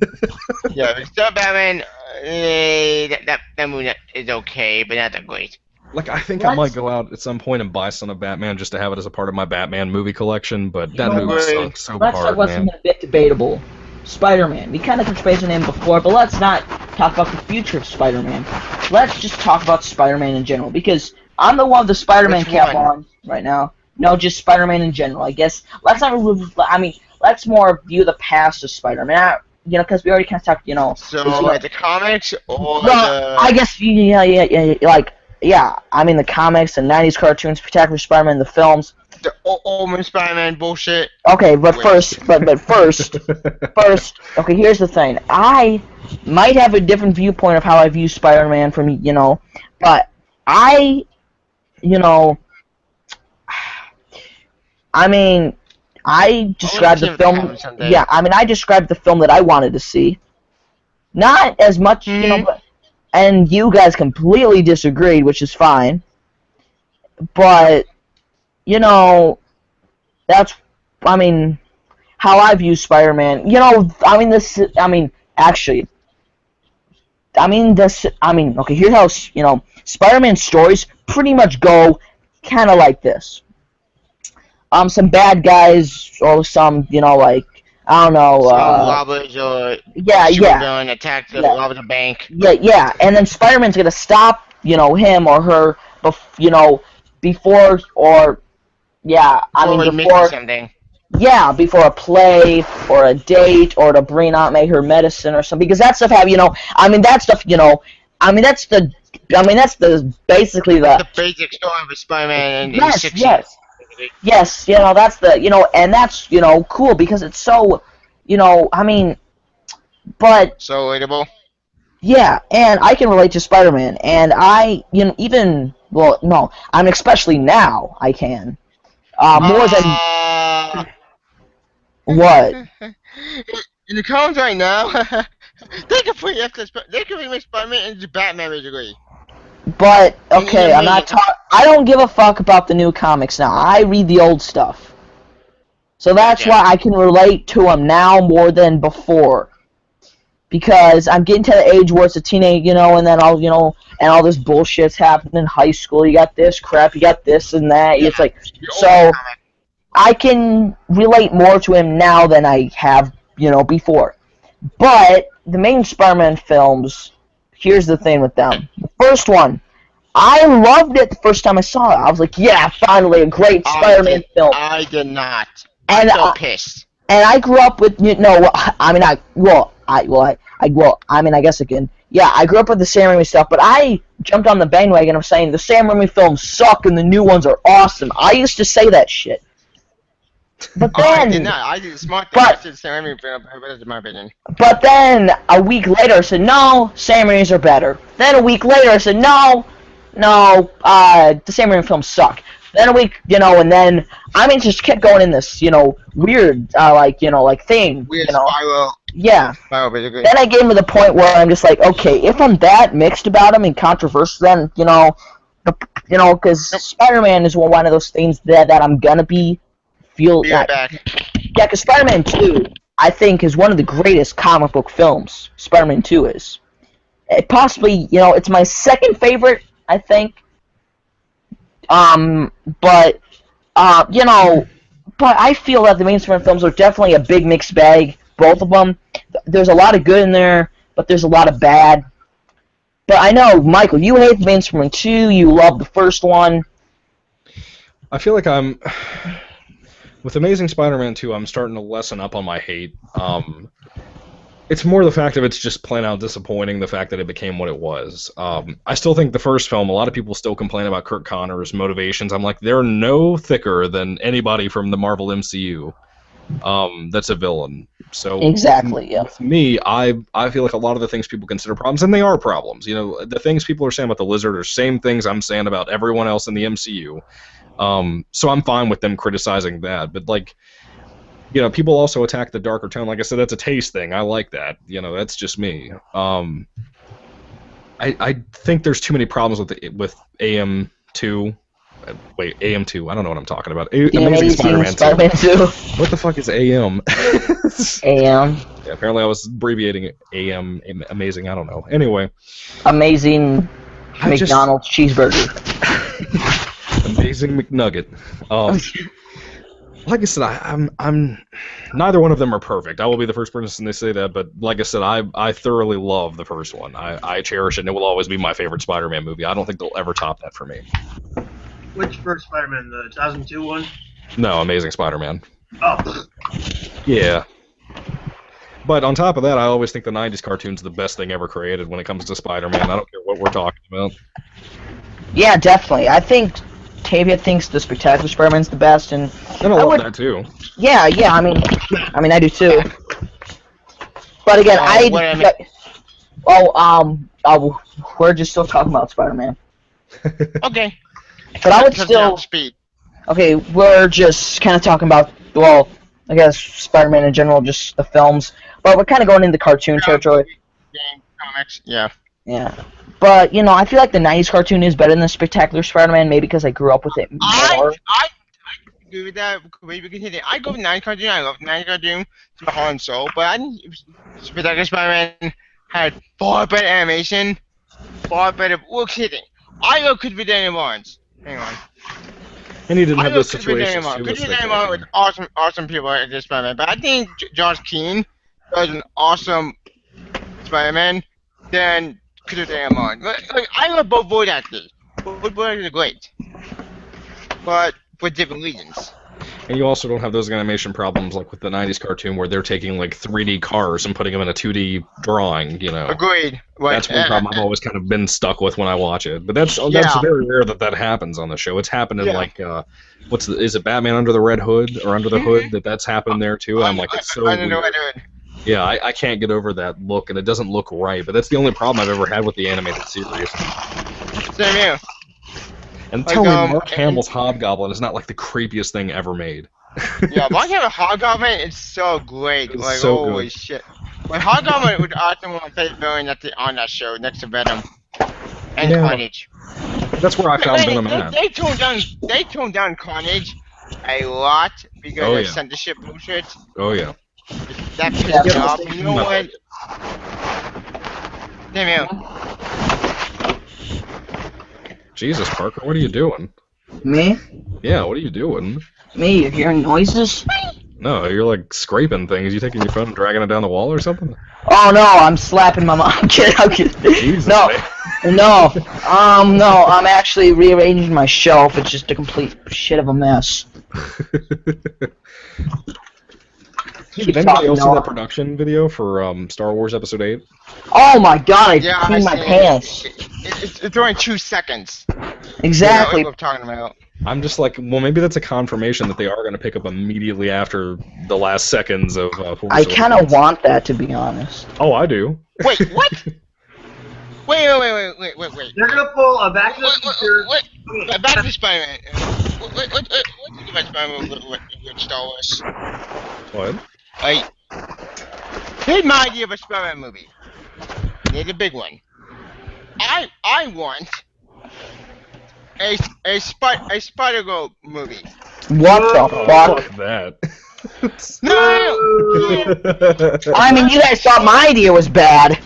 Yeah, but Son of Batman, that movie is okay, but not that great. Like, I think I might go out at some point and buy Son of Batman just to have it as a part of my Batman movie collection, but that movie sucks so Let's talk hard, about man. something a bit debatable. Spider-Man. We kind of touched base on him before, but let's not talk about the future of Spider-Man. Let's just talk about Spider-Man in general, because I'm the one with the Spider-Man Which cap one? on right now. No, just Spider-Man in general. I guess let's not. Let's more view the past of Spider-Man. Because we already kind of talked. So, like the comics or Well, I guess yeah. I mean the comics and '90s cartoons, Spectacular Spider-Man, the films. the Omen Spider-Man bullshit? Okay, but Wait. first, okay, here's the thing. I might have a different viewpoint of how I view Spider-Man from, but I described the film, yeah, I described the film that I wanted to see. Not as much, and you guys completely disagreed, which is fine. But, that's, how I view Spider-Man. Okay, here's how, Spider-Man stories pretty much go kind of like this. Some bad guys, or some, I don't know, robbers or Supervillain attack the rob the bank. Yeah, and then Spider-Man's gonna stop, him or her, before, or, before something. Yeah, before a play or a date or to bring out make her medicine or something, because that stuff that's basically The basic story of Spider-Man in yes, 60s. yes, that's the and that's cool because it's so but So relatable. yeah, and I can relate to Spider-Man, and especially now I can more than what. In the comics right now, they can make Spider-Man into Batman basically. But okay, I don't give a fuck about the new comics now. I read the old stuff, so that's why I can relate to them now more than before. Because I'm getting to the age where it's a teenage, and then and all this bullshit's happening in high school. You got this crap, you got this and that. It's like so. I can relate more to him now than I have, before. But the main Spider-Man films, here's the thing with them. The first one, I loved it the first time I saw it. I was like, yeah, finally a great Spider-Man film. I did not. And I'm so pissed. And I grew up with, I guess again, yeah, I grew up with the Sam Raimi stuff, but I jumped on the bandwagon of saying the Sam Raimi films suck and the new ones are awesome. I used to say that shit. But then, I did not. I did smart thing. I said Sam Raimi film, but that's my opinion. But then a week later, I said no, Sam Raimi's are better. Then a week later, I said no, the Sam Raimi films suck. Then a week, and then just kept going in this, weird, thing, Weird spiral. Yeah. Spiral, basically. Then I came to the point where I'm just like, okay, if I'm that mixed about him and controversial, then because Spider-Man is one of those things that I'm gonna be back. Yeah, because Spider-Man 2, I think, is one of the greatest comic book films. Spider-Man 2 is. It possibly, it's my second favorite, I think. But I feel that the main Spider-Man films are definitely a big mixed bag. Both of them. There's a lot of good in there, but there's a lot of bad. But I know, Michael, you hate the main Spider-Man 2. You love the first one. I feel like with Amazing Spider-Man 2, I'm starting to lessen up on my hate. It's more the fact of it's just plain out disappointing, the fact that it became what it was. I still think the first film, a lot of people still complain about Kirk Connor's motivations. I'm like, they're no thicker than anybody from the Marvel MCU that's a villain. So exactly, yeah. With me, I feel like a lot of the things people consider problems, and they are problems. The things people are saying about the Lizard are same things I'm saying about everyone else in the MCU. So I'm fine with them criticizing that, but people also attack the darker tone. Like I said, that's a taste thing. I like that. That's just me. I think there's too many problems with AM2. Wait, AM2. I don't know what I'm talking about. Amazing Spider-Man 2. What the fuck is AM? AM. Yeah, apparently I was abbreviating AM. Amazing. I don't know. Anyway. Amazing McDonald's cheeseburger. Amazing McNugget. Like I said, I'm neither one of them are perfect. I will be the first person to say that, but like I said, I thoroughly love the first one. I cherish it, and it will always be my favorite Spider-Man movie. I don't think they'll ever top that for me. Which first Spider-Man? The 2002 one? No, Amazing Spider-Man. Oh. Yeah. But on top of that, I always think the 90s cartoon's the best thing ever created when it comes to Spider-Man. I don't care what we're talking about. Yeah, definitely. I think Tavia thinks the Spectacular Spider-Man's the best, and I love that too. Yeah. I mean, I do too. But again, we're just still talking about Spider-Man. Okay. But I would still. Okay, we're just kind of talking about, well, I guess Spider-Man in general, just the films. But we're kind of going into cartoon territory. Game, comics, yeah. Yeah. But, I feel like the 90s cartoon is better than the Spectacular Spider-Man, maybe because I grew up with it more. I agree with that. I go with 90s cartoon. I love 90s cartoon. It's my heart and soul. But I think Spectacular Spider-Man had far better animation, far better look hitting. I love Christopher Daniel Barnes. Hang on. And he didn't have those situations too. Christopher Daniel Barnes with awesome people like this Spider-Man. But I think Josh Keane does an awesome Spider-Man than Christopher Daniel Barnes. Like, I love both voice actors. Both voice actors are great. But for different reasons. And you also don't have those animation problems like with the 90s cartoon where they're taking like 3D cars and putting them in a 2D drawing, Agreed. Right. That's one problem I've always kind of been stuck with when I watch it. But that's very rare that happens on the show. It's happened in is it Batman Under the Red Hood or Under the Hood that's happened there too? I'm like, it's so weird. Yeah, I can't get over that look, and it doesn't look right. But that's the only problem I've ever had with the animated series. Same here. And tell me Mark Hamill's Hobgoblin is not like the creepiest thing ever made. Yeah, Mark Hamill's Hobgoblin is so great. It's so holy good. Shit. But Hobgoblin was awesome when I played villain on that show next to Venom and Carnage. That's where I found Venom at. They toned down Carnage a lot because of censorship bullshit. Oh yeah. That pissed me off. You know what? Damn you. Jesus, Parker, what are you doing? Me? Yeah, what are you doing? Me? You're hearing noises? No, you're like scraping things. You taking your phone and dragging it down the wall or something? Oh no, I'm slapping my mom. I'm kidding. Jesus, no, man. no, I'm actually rearranging my shelf. It's just a complete shit of a mess. Did anybody else see that production video for Star Wars Episode 8? Oh my god, I peed my pants. It's only 2 seconds. Exactly. You know what I'm talking about. I'm just like, well, maybe that's a confirmation that they are going to pick up immediately after the last seconds of Force I kind of want that, to be honest. Oh, I do. Wait, what? wait. They're gonna pull a Back to the Future. Wait. Back to Spider-Man. what do you think about Spider-Man with Star Wars? What? Like, here's my idea of a Spider-Man movie. Here's a big one. I want a Spider-Girl movie. What the fuck? Fuck that. No. I mean, you guys thought my idea was bad.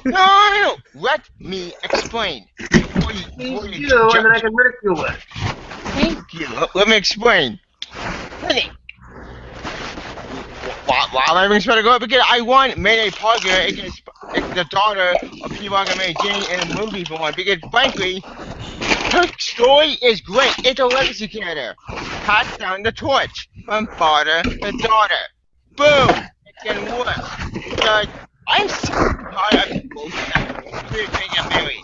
No. Let me explain. Please do, and then I can ridicule it. Thank you. Let me explain. Listen. Why am I being Spider-Girl? Because I want Mayday Parker against the daughter of Peter Parker and Mary Jane in a movie for one. Because frankly, her story is great. It's a legacy character. Pass down the torch from father to daughter. Boom! It can work. Because I'm sick and tired of people getting married.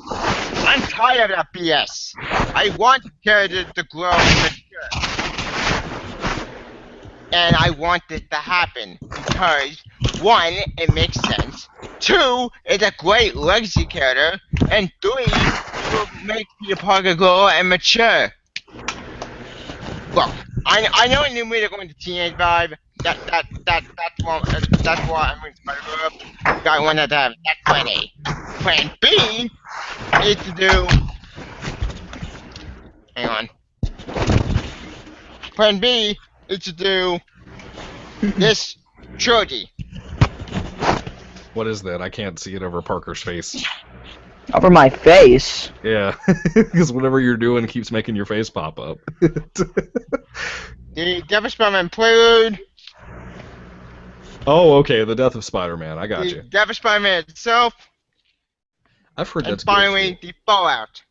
I'm tired of that BS. I want characters to grow and mature. And I want this to happen because, one, it makes sense. Two, it's a great legacy character. And three, it will make Peter Parker grow and mature. Look, I know in the movie they're going to teenage vibe. That's why I'm going to Spider-Girl. I want that to happen. That's plan A. Plan B is to do. Hang on. Plan B is to do this trilogy. What is that? I can't see it over Parker's face. Over my face? Yeah, because whatever you're doing keeps making your face pop up. The Death of Spider-Man Prelude. Oh, okay, the death of Spider-Man. I got The you. Death of Spider-Man itself. I've heard And that's finally, good. the Fallout.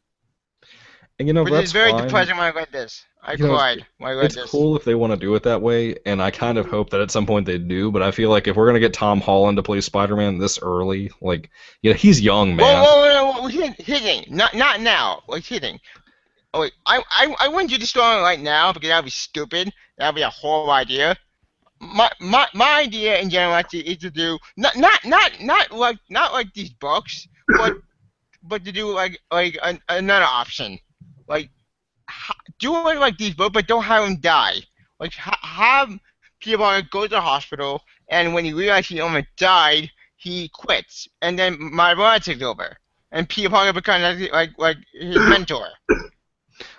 And you know, Which that's is very fine. depressing when I read this. I You know, cried when I read It's this. cool if they want to do it that way, and I kind of hope that at some point they do, but I feel like if we're going to get Tom Holland to play Spider-Man this early, like, you know, he's young, man. Whoa, hitting. Not now. Like, hitting. Oh, wait, I wouldn't do the story right now because that would be stupid. That would be a horrible idea. My idea in general is to do not like these books, but to do like another option, like do it like these books, but don't have him die. Like have Peter Parker go to the hospital, and when he realizes he almost died, he quits, and then my brother takes over, and Peter Parker becomes like his mentor.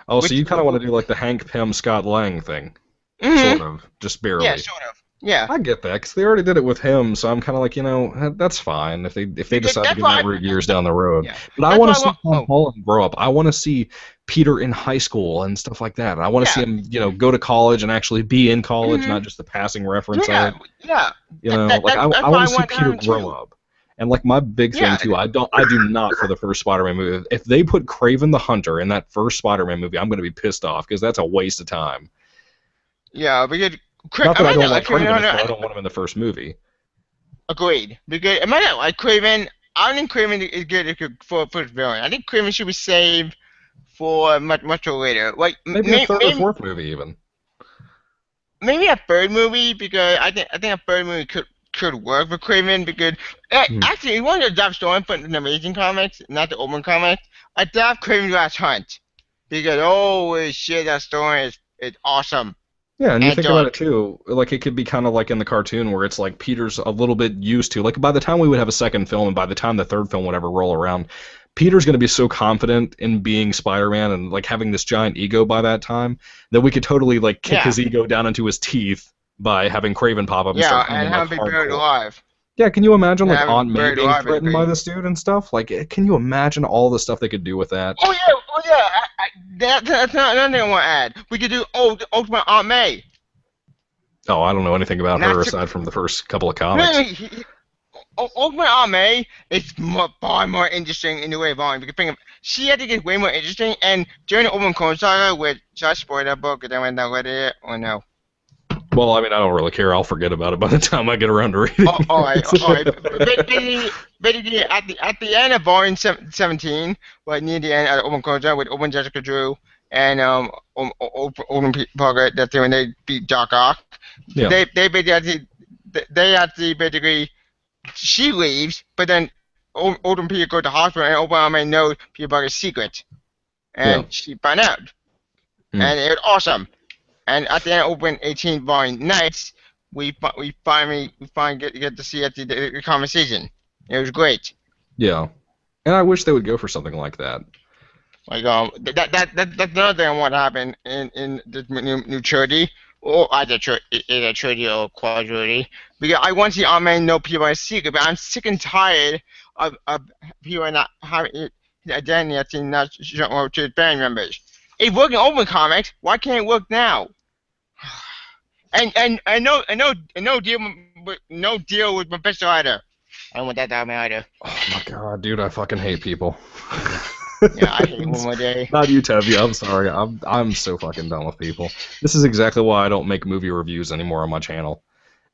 Oh, so you kind of want to do like the Hank Pym Scott Lang thing, Mm-hmm. sort of, just barely. Yeah, sort of. Yeah. I get that because they already did it with him, so I'm kind of like, you know, that's fine if they decide to That's go why that route years down the road. Yeah. But I That's want to why see Tom Holland grow up. I want to see Peter in high school and stuff like that. I want to Yeah. see him, you know, go to college and actually be in college, Mhm. not just the passing reference Yeah. of it. Yeah. You know, That- like I that's want why to see I want Peter him grow too. up. And like my big thing Yeah. too, I do not for the first Spider-Man movie. If they put Kraven the Hunter in that first Spider-Man movie, I'm going to be pissed off because that's a waste of time. Yeah, because Not that I don't like like Kraven, Hunter. but I don't want him in the first movie. Agreed. Because am I not like Craven? I don't think Craven is good for his villain. I think Craven should be saved for much later. Like Maybe a third or fourth movie even. maybe a third movie because I think a third movie could work for Craven because actually if you want to adapt story from the Amazing Comics, not the Open Comics, adapt Craven's Last Hunt because holy shit that story is awesome. Yeah, and you And think about it too, like it could be kind of like in the cartoon where it's like Peter's a little bit used to, like by the time we would have a second film and by the time the third film would ever roll around, Peter's going to be so confident in being Spider-Man and like having this giant ego by that time that we could totally like kick his ego down into his teeth by having Kraven pop up and start and have him be buried alive. Yeah, can you imagine like have him Aunt May buried being alive is threatened by great. this dude and stuff? Like, can you imagine all the stuff they could do with that? Oh yeah. That's not another thing I want to add. We could do Ultimate Aunt May. Oh, I don't know anything about Not her to- aside from the first couple of comics. Ultimate Aunt May is far more interesting in the way of volume. Because think of, she had to get way more interesting. And during the Ultimate Clone Saga, should I spoil that book? And then when I read it, or no? Well, I mean, I don't really care. I'll forget about it by the time I get around to reading it. All right. Basically, at the end of volume 17, like near the end of Ultimate Clone Saga with Open Jessica Drew and Open Parker, that's when they beat Doc Ock. Yeah. They basically she leaves, but then Olden Peter goes to the hospital and Obama knows Peter Parker's secret, and she found out. and it was awesome. And at the end, open 18 volume nights, we finally get to see at the conversation. It was great. Yeah. And I wish they would go for something like that. Like that's another thing I want to happen in the new trilogy, or either either trilogy or quadrilogy. Because I want to see Iron know people are secret, but I'm sick and tired of people not having identity and not showing to band members. It worked in open comics. Why can't it work now? And no deal with Professor either. I don't want that to happen either. Oh my god, dude, I fucking hate people. Yeah, I hate one more day. Not you, Tevye. I'm sorry. I'm so fucking done with people. This is exactly why I don't make movie reviews anymore on my channel.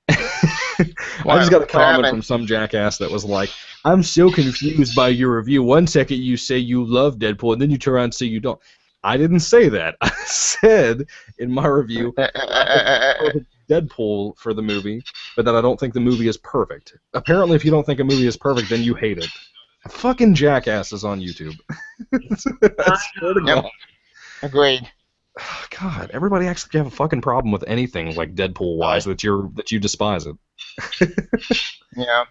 I just got a comment from some jackass that was like, "I'm so confused by your review. One second you say you love Deadpool, and then you turn around and say you don't." I didn't say that. I said in my review Deadpool for the movie, but that I don't think the movie is perfect. Apparently, if you don't think a movie is perfect, then you hate it. Fucking jackasses on YouTube. I swear to God. Agreed. God, everybody acts like you have a fucking problem with anything like Deadpool-wise that you despise it. Yeah.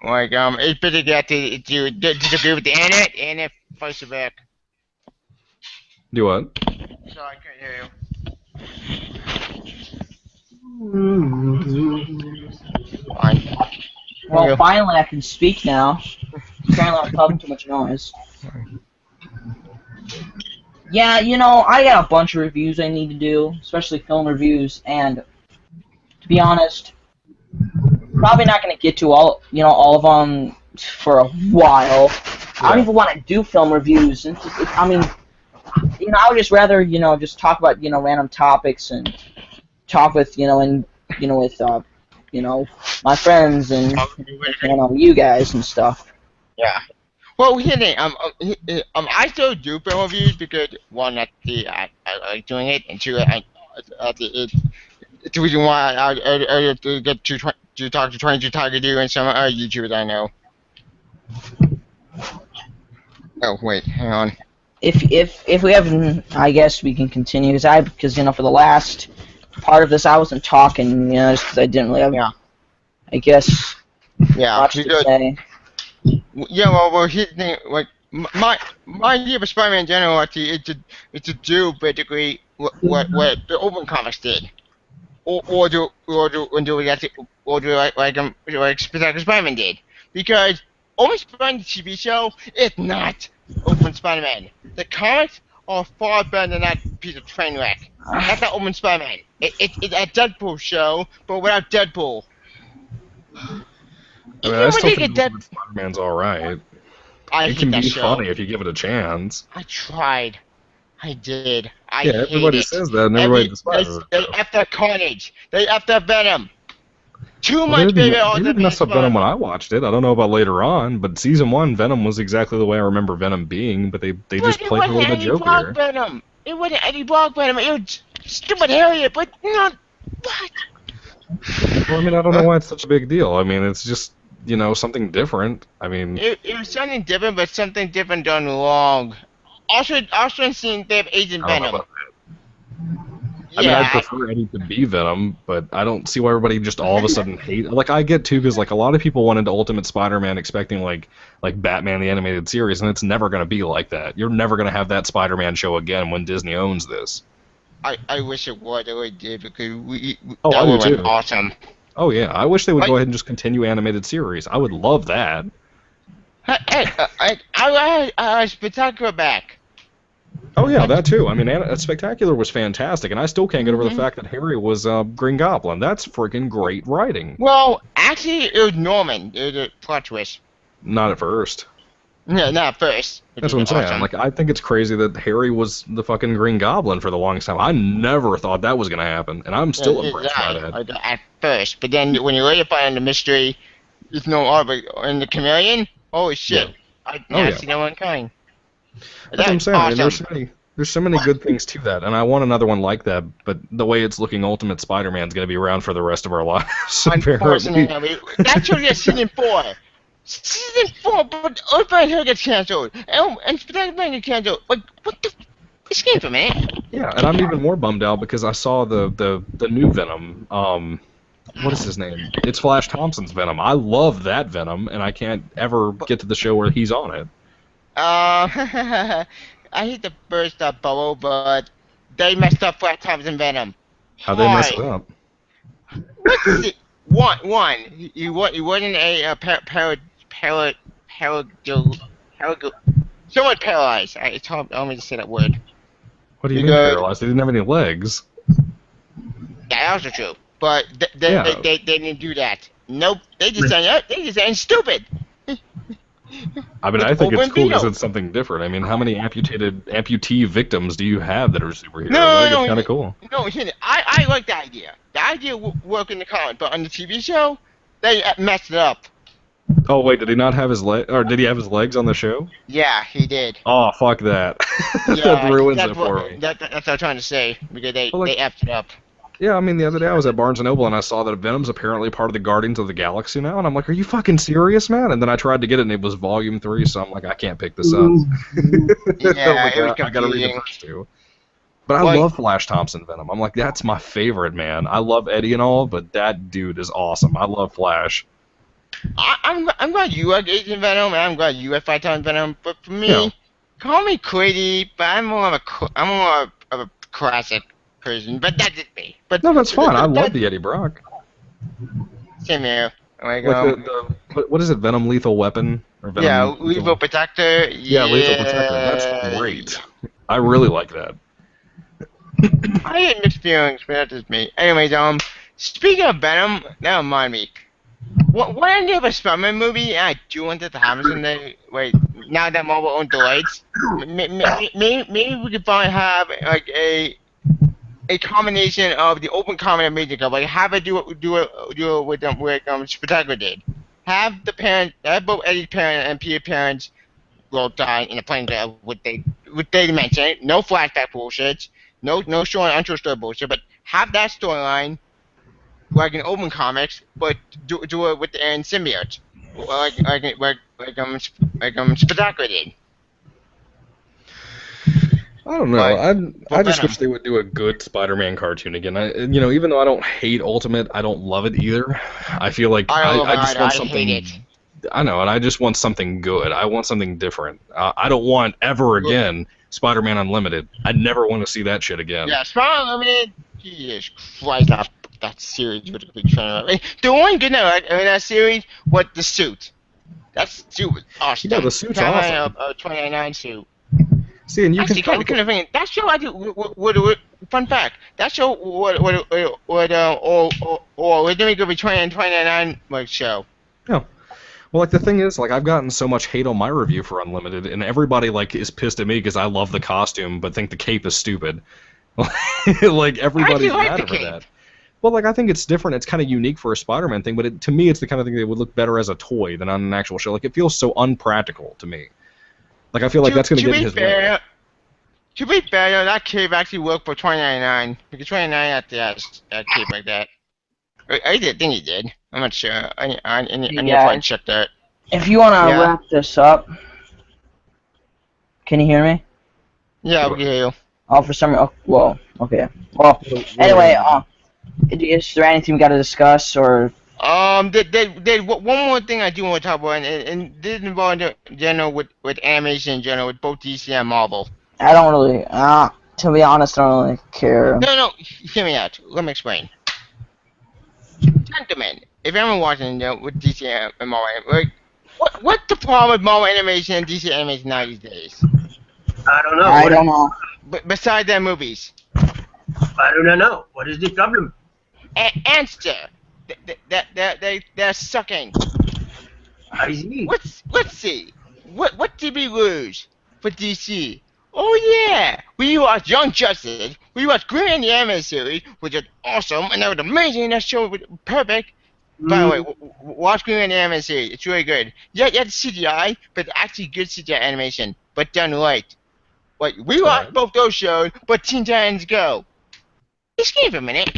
Like, it's better that you disagree with the internet and if fights you back. Do what? Sorry, I couldn't hear you. Fine. Well, finally I can speak now. Apparently I'm causing too much noise. Yeah, you know, I got a bunch of reviews I need to do, especially film reviews, and to be honest, probably not going to get to all of them for a while. I don't even want to do film reviews. I mean, I would just rather, just talk about, random topics and talk with, my friends and, you guys and stuff. Yeah. Well, here's the thing. I still do film reviews because one, I like doing it, and two, it's the reason why I get to talk to 22 Tiger Dude and some other YouTubers I know. Oh wait, hang on. If we haven't, I guess we can continue because for the last part of this I wasn't talking, just because I didn't really have, I guess, much to say. Yeah, well, here's the thing. Like, my idea for Spider-Man in general, actually, is to do basically what the open comics did, or do like Spectacular Spider-Man did, because Open Spider-Man TV show is not Open Spider-Man. The comics are far better than that piece of train wreck. That's not Open Spider-Man. It's a Deadpool show, but without Deadpool. I mean, I still think Spider-Man's alright. It can be show. funny if you give it a chance. I tried. I did. Everybody says that, and everybody despises it. They after Carnage. They after Venom. Too much, They baby. didn't mess up Venom when I watched it. I don't know about later on, but season 1, Venom was exactly the way I remember Venom being, but they just played a little bit jokier. Venom. It wasn't Eddie Brock Venom. It was stupid Harriet, but not what? Well, I mean, I don't know why it's such a big deal. I mean, it's just, something different. I mean... It was something different, but something different done wrong. Also seen they have Agent Venom. I mean, I'd prefer Eddie to be Venom, but I don't see why everybody just all of a sudden hate... Like, I get, too, because, a lot of people went into Ultimate Spider-Man expecting, like Batman the Animated Series, and it's never going to be like that. You're never going to have that Spider-Man show again when Disney owns this. I wish it would. I would did, because that do would have been too. awesome. Oh, yeah. I wish they would go ahead and just continue animated series. I would love that. Hey, I Spectacular back. Oh, yeah, that too. I mean, Spectacular was fantastic, and I still can't get over the fact that Harry was Green Goblin. That's freaking great writing. Well, actually, it was Norman. It was a plot twist. Not at first. Yeah, not at first. That's what I'm saying. Awesome. Like, I think it's crazy that Harry was the fucking Green Goblin for the longest time. I never thought that was going to happen, and I'm still impressed by that. At first, but then when you later find the mystery, there's no other, and the chameleon, holy shit. Yeah. I see no one coming. That's what I'm saying. Awesome. I mean, there's so many good things to that, and I want another one like that, but the way it's looking, Ultimate Spider-Man's going to be around for the rest of our lives. Unfortunately. That's only season 4. Season 4, but Ultimate Spider-Man gets cancelled, and Spider-Man gets cancelled. Like, what the... Escape from it. Yeah, and I'm even more bummed out because I saw the new Venom. What is his name? It's Flash Thompson's Venom. I love that Venom, and I can't ever get to the show where he's on it. I hate to burst that bubble, but they messed up Flash Thompson Venom. How'd they mess it up? Let's see. One. He wasn't a somewhat paralyzed. I told me to say that word. What do you mean paralyzed? They didn't have any legs. Yeah, that's also true. But they didn't do that. Nope. They just saying stupid. I mean, I think it's cool because it's something different. I mean, how many amputee victims do you have that are superheroes? I think it's kind of cool. No, I like the idea. The idea worked in the comic, but on the TV show, they messed it up. Oh wait, did he not have his leg? Or did he have his legs on the show? Yeah, he did. Oh, fuck that. Yeah, that ruins it for me. That's what I'm trying to say, because they effed it up. Yeah, I mean, the other day I was at Barnes & Noble and I saw that Venom's apparently part of the Guardians of the Galaxy now, and I'm like, are you fucking serious, man? And then I tried to get it and it was Volume 3, so I'm like, I can't pick this up. Yeah, it was I gotta read the first two. But I love Flash Thompson Venom. I'm like, that's my favorite, man. I love Eddie and all, but that dude is awesome. I love Flash. I'm glad you like Agent Venom, and I'm glad you have Flash Thompson Venom, but for me, call me crazy, but I'm more of a classic person, but that's just me. But no, that's fine. I love the Eddie Brock. Same here. Like what is it? Venom Lethal Weapon? Or Venom Lethal Protector. Yeah, Lethal Protector. That's great. I really like that. I had mixed feelings, but that's just me. Anyways, speaking of Venom, that remind me. When I have a Spider-Man movie, and I do want it to happen someday, now that Marvel owns the rights, maybe we could finally have like a combination of the open comic and major cover, like have it do it with Spectacular did. Have both Eddie's parents and Peter's parents die in a plane crash with they mentioned. No flashback bullshit, no showing untrue story bullshit, but have that storyline like in open comics, but do it with the symbiote, like Spectacular did. I don't know. I just wish they would do a good Spider-Man cartoon again. Even though I don't hate Ultimate, I don't love it either. I feel like I just want something. Hate it. I know, and I just want something good. I want something different. I don't want ever again Spider-Man Unlimited. I never want to see that shit again. Yeah, Spider-Man Unlimited. Jesus Christ, that series was a big fan of. The one good note in that series was the suit. That suit was awesome. Yeah, the suit's awesome. A 2099 suit. See, and you actually, can that show I do. Fun fact: that show would originally go be 2099 like show. Yeah. Well, like the thing is, like I've gotten so much hate on my review for Unlimited, and everybody like is pissed at me because I love the costume but think the cape is stupid. Like everybody's mad over that. Well, like I think it's different. It's kind of unique for a Spider-Man thing, but to me, it's the kind of thing that would look better as a toy than on an actual show. Like it feels so unpractical to me. Like I feel like that's going to get in his way. To be fair, that cape actually worked for 2099 because 2099 had that cape like that. I think he did. I'm not sure. I need to check that. If you want to wrap this up, can you hear me? Yeah, we can hear you. Oh, for some reason. Well, okay. Well, anyway, is there anything we got to discuss or? One more thing I do want to talk about, and this involves in general with animation in general with both DC and Marvel. I don't really, to be honest, I don't really care. No, hear me out. Let me explain. Gentlemen, if you're watching with DC and Marvel, what's the problem with Marvel animation and DC animation now these days? I don't know. I don't know. Besides their movies. I do not know. What is the problem? Answer. They're sucking. I see. Let's see. What did we lose for DC? Oh yeah, we watched Young Justice. We watched Green and the Animated Series, which is awesome, and that was amazing. That show was perfect. By the way, watch Green and the Animated Series. It's really good. Yeah, it's CGI, but actually good CGI animation, but done right. Like we watched both those shows, but Teen Titans Go. Just give a minute.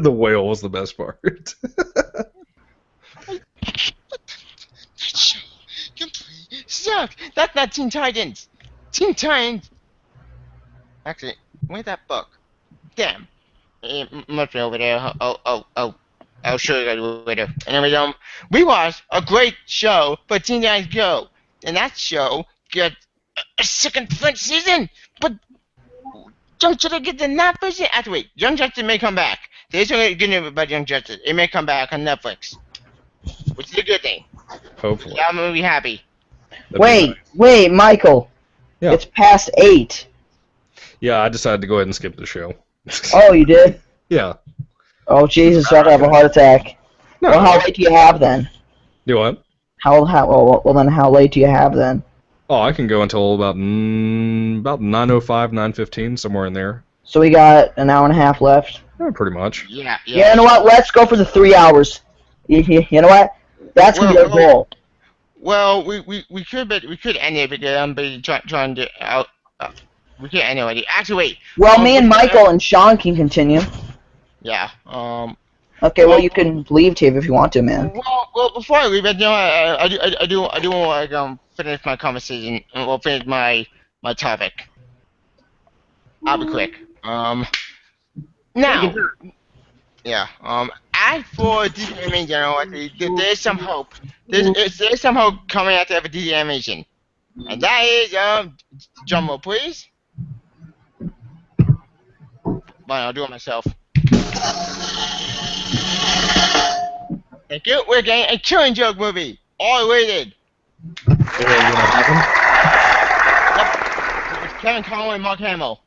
The whale was the best part. sucked. That's not Teen Titans. Teen Titans. Actually, where's that book? Damn. It must be over there. I'll show you guys later. Anyway, we watched a great show for Teen Titans Go, and that show got a second French season, but Young Justice get the not version. Actually, wait, Young Justice may come back. There's only good news about Young Justice. It may come back on Netflix, which is a good thing. Hopefully. Yeah, I'm gonna be happy. Wait, Michael. Yeah. It's past 8. Yeah, I decided to go ahead and skip the show. Oh, you did? Yeah. Oh, Jesus, I have to have a heart attack. No. Well, how late do you have then? Do what? Well, then how late do you have then? Oh, I can go until about 9:05, 9:15, somewhere in there. So we got an hour and a half left. Yeah, pretty much. Yeah. Yeah, you know what? Let's go for the 3 hours. You know what? That's gonna be our goal. Well, we could end it because I'm busy trying to we could end it already. Actually, wait. Well, me and Michael and Sean can continue. Yeah. Okay, well, you can leave, Tave, if you want to, man. Well, before I leave, I do want to finish my conversation. Well, finish my topic. I'll be quick. Now. Yeah. As for DC animation, there's some hope. There's some hope coming out there for DC animation, and that is drum roll, please. Fine, I'll do it myself. Thank you. We're getting a Killing Joke movie, R-rated. Yep. With Kevin Conroy and Mark Hamill.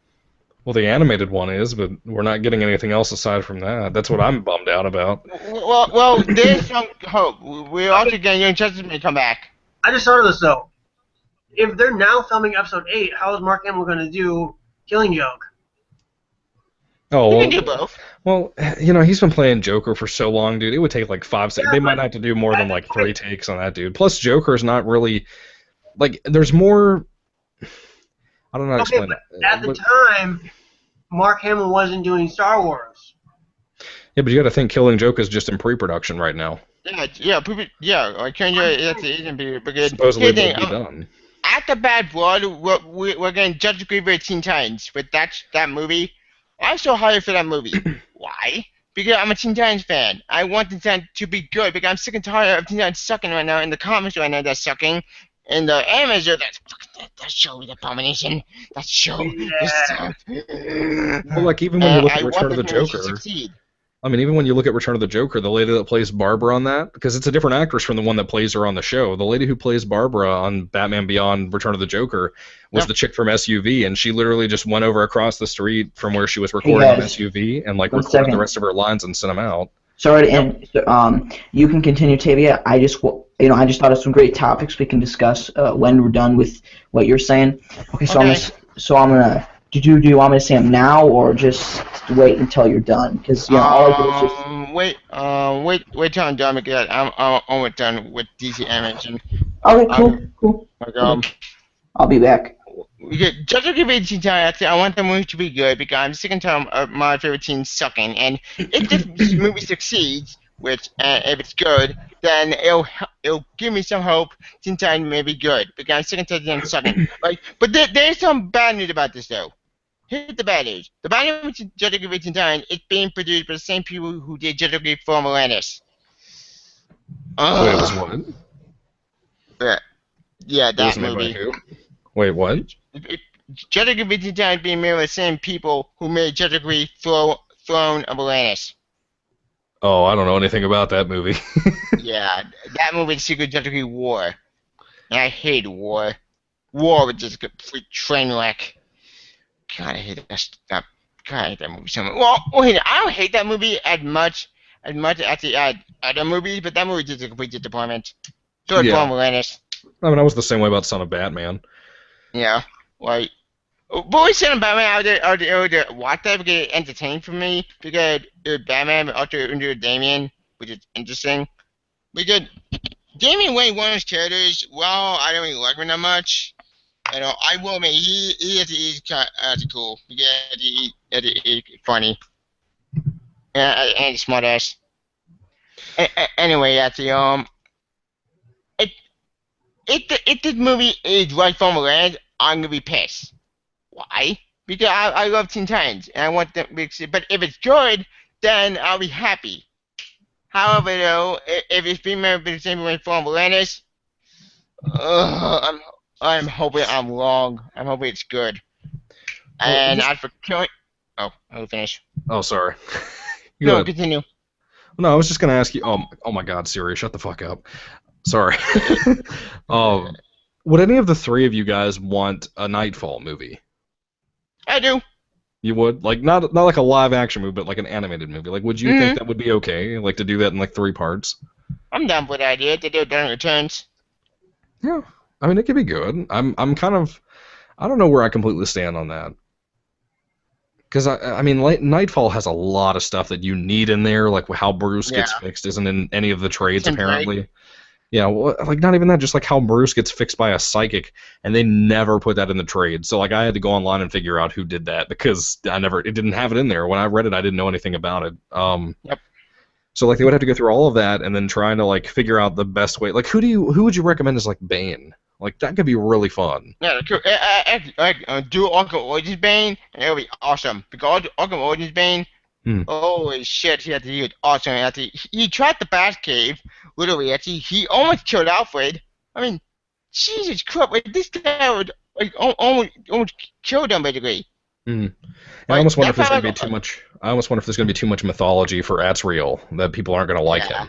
Well, the animated one is, but we're not getting anything else aside from that. That's what I'm bummed out about. Well, there's some hope. We're also getting Young Justice may come back. I just thought of this though. If they're now filming episode 8, how is Mark Hamill going to do Killing Joke? Oh, You well, can do both. well, he's been playing Joker for so long, dude. It would take like 5 seconds. They might have to do more than like 3 takes on that dude. Plus, Joker's not really like. There's more. I don't know how to explain it. At the time, Mark Hamill wasn't doing Star Wars. Yeah, but you got to think Killing Joke is just in pre-production right now. I can't that's the agent because Supposedly it'll be done. After Bad Blood, we're getting Judge Greenberg Teen Titans with that movie. I'm so hyped for that movie. Why? Because I'm a Teen Titans fan. I want Teen Titans to be good because I'm sick and tired of Teen Titans sucking right now. In the comics right now, they're sucking. And the animators, that show is abomination. That show is Well, like even when you look at Return of the Joker, I mean, even when you look at Return of the Joker, the lady that plays Barbara on that, because it's a different actress from the one that plays her on the show. The lady who plays Barbara on Batman Beyond Return of the Joker was the chick from SUV, and she literally just went over across the street from where she was recording on SUV and like recorded the rest of her lines and sent them out. Sorry to end. You can continue, Tavia. I just thought of some great topics we can discuss when we're done with what you're saying. Okay, so I'm gonna. Do you want me to say them now or just wait until you're done? Because all I do is just wait till I'm done because I'm almost done with DC animation. Okay, cool. I'll be back. We get Judge Greenberg Teen Titans. I want the movie to be good because I'm sick and tired of my favorite team sucking. And if this movie succeeds, which if it's good, then it'll give me some hope. Teen Titans may be good because I'm sick and tired of them sucking. But there's some bad news about this though. Here's the bad news. The bad news with Judge Greenberg Teen Titans, it's being produced by the same people who did Judge Greenberg for Atlantis. Wait, it was what? Yeah, that movie. Who? Wait, what? Judge Greenberg Teen Titans being made by the same people who made Judge Greenberg Throne of Atlantis. Oh, I don't know anything about that movie. Yeah, that movie is Secret Judge Greenberg War. And I hate war. War was just a complete train wreck. God, I hate that. God, I hate that movie so much. Well, I don't hate that movie as much as the other movies, but that movie is a complete disappointment. So did Throne of Atlantis. I mean, I was the same way about Son of Batman. Yeah, like, but we Son of Batman out there watch that because it's entertaining for me because Batman also under Damian, which is interesting. Because Damian Wayne, one of his characters, well, I don't really like him that much. I will admit he's kind of cool because he's funny and he's smart ass. Anyway, if this movie is right from the land, I'm gonna be pissed. Why? Because I love Teen Titans and I want them. But if it's good, then I'll be happy. However, though, if it's being made by the same way from Atlantis, I'm hoping I'm wrong. I'm hoping it's good. And as for killing, I'll finish. Oh, sorry. Go No, ahead. continue. No, I was just gonna ask you. Oh my God, Siri, shut the fuck up. Sorry. Would any of the three of you guys want a Nightfall movie? I do. You would, like, not like a live action movie, but like an animated movie. Like, would you think that would be okay? Like to do that in like 3 parts? I'm down with the idea to do it during returns. Yeah, I mean it could be good. I'm kind of, I don't know where I completely stand on that. Because I mean, Nightfall has a lot of stuff that you need in there, like how Bruce gets fixed isn't in any of the trades apparently. Yeah, well, like not even that, just like how Bruce gets fixed by a psychic, and they never put that in the trade. So like I had to go online and figure out who did that because it didn't have it in there. When I read it, I didn't know anything about it. Yep. So like they would have to go through all of that and then trying to like figure out the best way. Like who would you recommend as like Bane? Like that could be really fun. Yeah, cool. Do Arkham Origins Bane, and it'll be awesome. Because Arkham Origins Bane, holy shit, he had to do it awesome. He tried the Batcave, literally. Actually, he almost killed Alfred. I mean, Jesus Christ, like, this guy would like almost killed him basically. I almost wonder if there's going to be too much. I almost wonder if there's going to be too much mythology for Asriel that people aren't going to like him.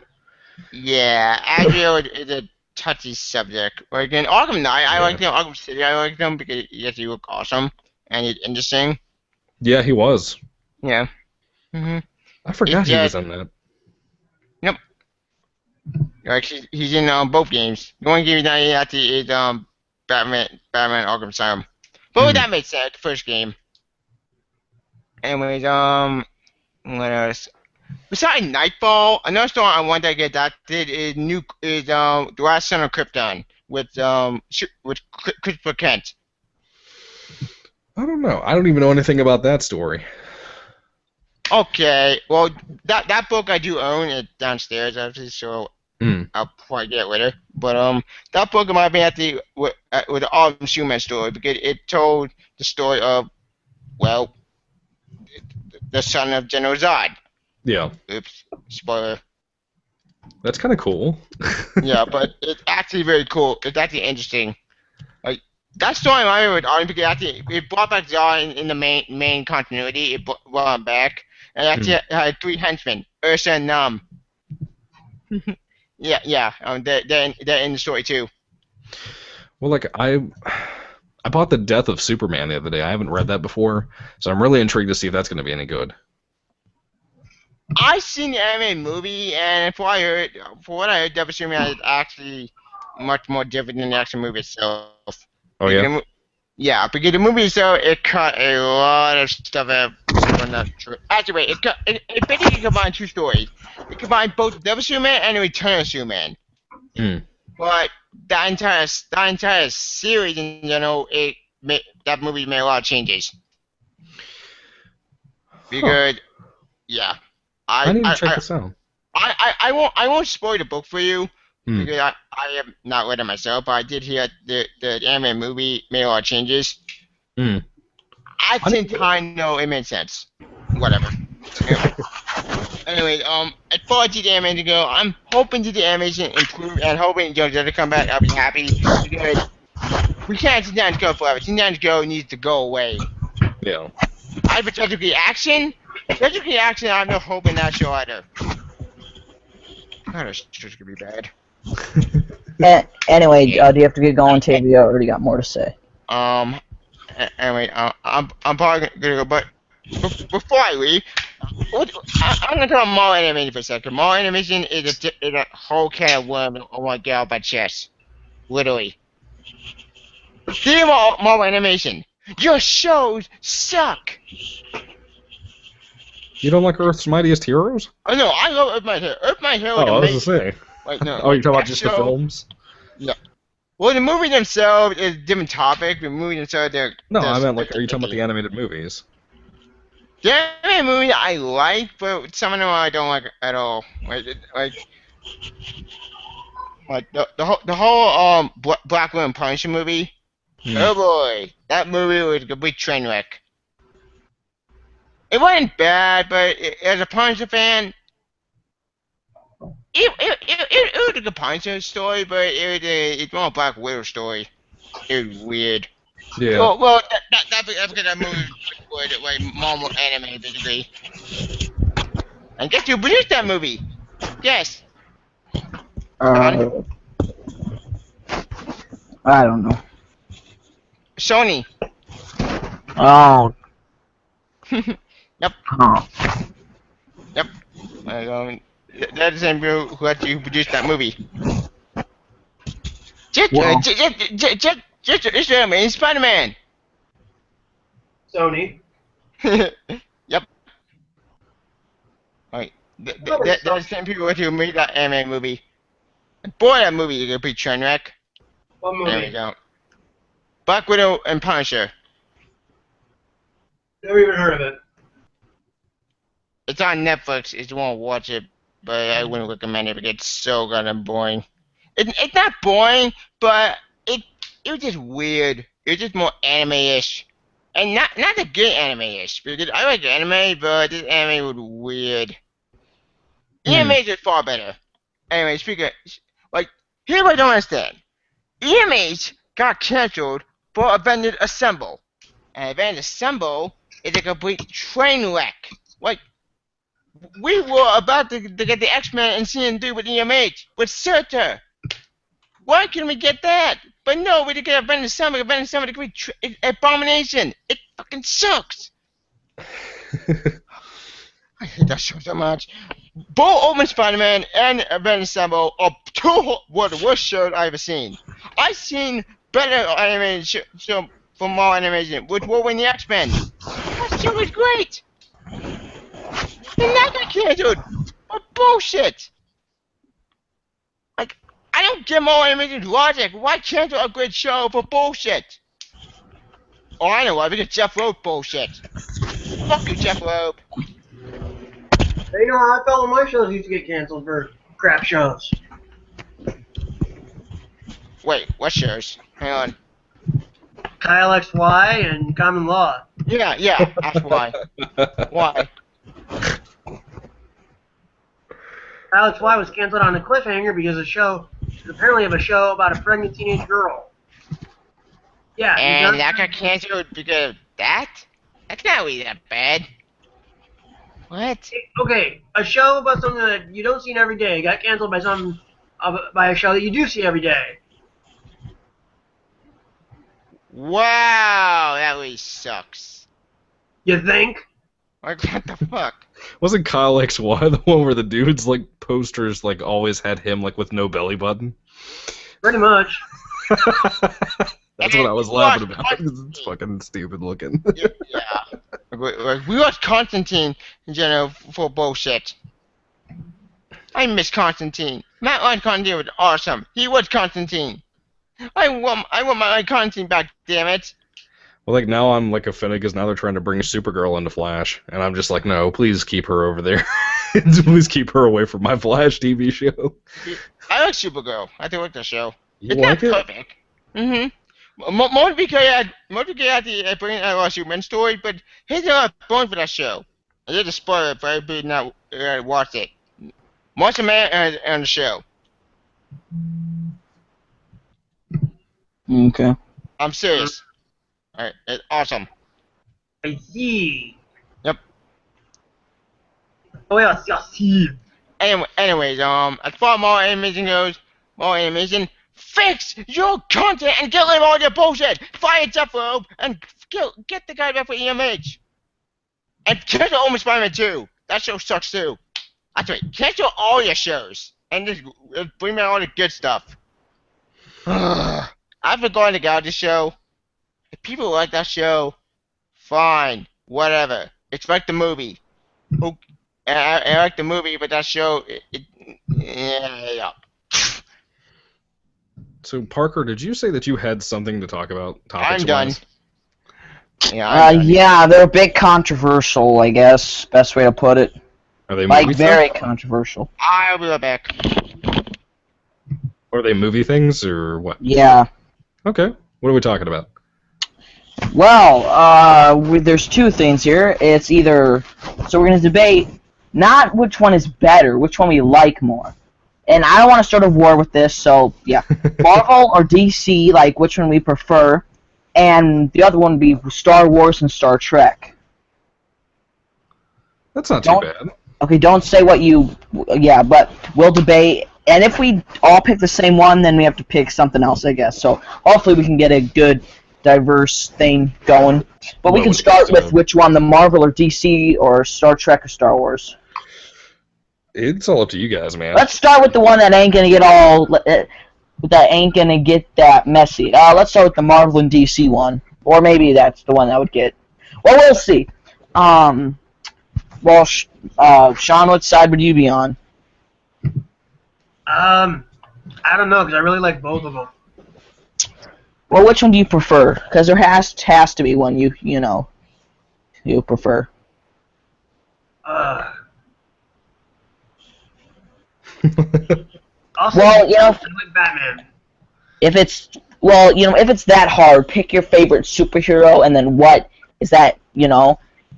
Yeah, Asriel is a touchy subject. Like in Arkham Knight, I like them. Arkham City, I like them because he look awesome and he's interesting. Yeah, he was. Yeah. I forgot he was in that. Yep. Like he's in both games. The only game that he actually is Batman Arkham Asylum. But that makes sense. The first game. Anyways, what else? Besides Nightfall, another story I want to get adapted is The Last Son of Krypton with Christopher Kent. I don't know. I don't even know anything about that story. Okay, well that book I do own it downstairs actually, so I'll probably get it later. But that book might be with the Autumn Schumann story because it told the story of the son of General Zod. Yeah. Oops, spoiler. That's kind of cool. Yeah, but it's actually very cool. It's actually interesting. Like that story reminded me with Autumn because actually it brought back Zod in the main continuity. It brought him back, and actually had 3 henchmen, Ursa and Nam. yeah. They're in the story too. Well, like I bought The Death of Superman the other day. I haven't read that before, so I'm really intrigued to see if that's going to be any good. I've seen the anime movie, and for what I heard, Death of Superman is actually much more different than the actual movie itself. Oh yeah. Yeah, because the movie itself it cut a lot of stuff out. Not true. Actually, wait, it basically combined 2 stories. It combined both Death of Superman and the Return of Superman. But that entire series in general, that movie made a lot of changes. Because, I need to check this out. I won't spoil the book for you because I have not read it myself, but I did hear the anime movie made a lot of changes. I think I know it made sense. Whatever. Anyway, as far as the animation go, I'm hoping that the animation improve and hoping to come back. I'll be happy because we can't sit down and go forever. Sit down and go needs to go away. Yeah. I for Technically Action, I'm not hoping that show either. God, this show's gonna be bad. Anyway, do you have to get going, Tavia, or do you got more to say? Anyway, I'm probably gonna go, but before I leave, I'm gonna talk about Marvel Animation for a second. Marvel Animation is a whole can of worms I want to get off my chest. Literally. See Marvel Animation. Your shows suck! You don't like Earth's Mightiest Heroes? Oh no, I love Earth My Hero. Earth My Hero is I was amazing. gonna say. Like, no, Oh, you're talking about that just show, the films? Yeah. Well, the movie themselves is a different topic. The movie themselves, No, I meant like, are you talking about the animated movies? The anime movie I like, but some of them I don't like at all. Like the whole Black Widow Punisher movie. Oh boy, that movie was a complete train wreck. It wasn't bad, but as a Punisher fan, it was a good Punisher story, but it's more a Black Widow story. It was weird. Yeah. Well, that's because that movie was like Marvel anime, basically. And guess who produced that movie? Yes. I don't know. Sony. Oh. Yep. Oh. Yep. That's the same people who actually produced that movie. Wow. Just in Spider-Man. Sony. Yep. Alright. That's the same people who made that anime movie. Boy, that movie is a big train wreck. What movie? There we go. Black Widow and Punisher. Never even heard of it. It's on Netflix if you want to watch it, but I wouldn't recommend it because it's so goddamn boring. It's not boring, but it was just weird. It was just more anime-ish. And not a good anime-ish, because I like anime, but this anime was weird. EMAs is far better. Anyway, speaking of, like, here's what I don't understand. EMAs got cancelled for Avengers Assemble. And Avengers Assemble is a complete train wreck. Like, we were about to get the X-Men and CN3 with EMH, with Surtur. Why couldn't we get that? But no, we didn't get Avengers Assemble. Avengers Assemble is a complete abomination. It fucking sucks. I hate that show so much. Both Ultimate Spider-Man and Avengers Assemble are two were the worst shows I've ever seen. I've seen better animation show from Marvel Animation with Wolverine the X-Men. That show was great. And that got canceled. What bullshit? Like, I don't get Marvel Animation's logic. Why cancel a great show for bullshit? Oh, I know why. Because Jeff wrote bullshit. Fuck you, Jeff Loeb. You know how I felt when my shows used to get canceled for crap shows. Wait, what shows? Hang on. Kyle XY and Common Law. Yeah, that's why. Why? Kyle XY was canceled on a cliffhanger because the show apparently have a show about a pregnant teenage girl. Yeah. And that got canceled because of that? That's not really that bad. What? Okay, a show about something that you don't see every day got canceled by by a show that you do see every day. Wow, that really sucks. You think? Like, what the fuck? Wasn't Kyle XY the one where the dude's like posters like always had him like with no belly button? Pretty much. That's what I was laughing about. It's fucking stupid looking. Yeah. We watched Constantine in general for bullshit. I miss Constantine. Matt on Constantine was awesome. He was Constantine. I want my Constantine back, damn it. Well, like now I'm like offended because now they're trying to bring Supergirl into Flash, and I'm just like, no, please keep her over there. Please keep her away from my Flash TV show. I like Supergirl. I do like the show. You It's like not it? perfect. Mm-hmm. More because I had to bring a Superman story, but here's a point for that show. I did a spoiler for everybody not watched it. Martian Man on the show. Okay. I'm serious. Alright, it's awesome. I see. Yep. Oh yeah, I see. Anyways, as far as more animation goes, more animation, fix your content and get rid of all your bullshit. Fire Jeff Loeb and get the guy back for EMH. And cancel Ultimate Spider-Man 2. That show sucks too. That's right. Cancel all your shows and just bring me all the good stuff. I've been going to go this show. If people like that show, fine, whatever. It's like the movie. I like the movie, but that show, yeah. So Parker, did you say that you had something to talk about? I'm done. Yeah, Yeah, they're a bit controversial, I guess. Best way to put it. Are they Like, movie very stuff? controversial. I'll be right back. Are they movie things or what? Yeah. Okay. What are we talking about? Well, there's two things here. It's either, so we're going to debate not which one is better, which one we like more. And I don't want to start a war with this, so yeah. Marvel or DC, like which one we prefer. And the other one would be Star Wars and Star Trek. That's not too bad. Okay, don't say what you, yeah, but we'll debate. And if we all pick the same one, then we have to pick something else, I guess. So hopefully we can get a good, diverse thing going. But we can start with which one, the Marvel or DC or Star Trek or Star Wars. It's all up to you guys, man. Let's start with the one that ain't gonna get all, that ain't gonna get that messy. Let's start with the Marvel and DC one. Or maybe that's the one that would get, well, we'll see. Well, Sean, what side would you be on? I don't know, because I really like both of them. Well, which one do you prefer? Because there has to be one you prefer. Also, Well, I like Batman. If it's that hard, pick your favorite superhero and then what is that,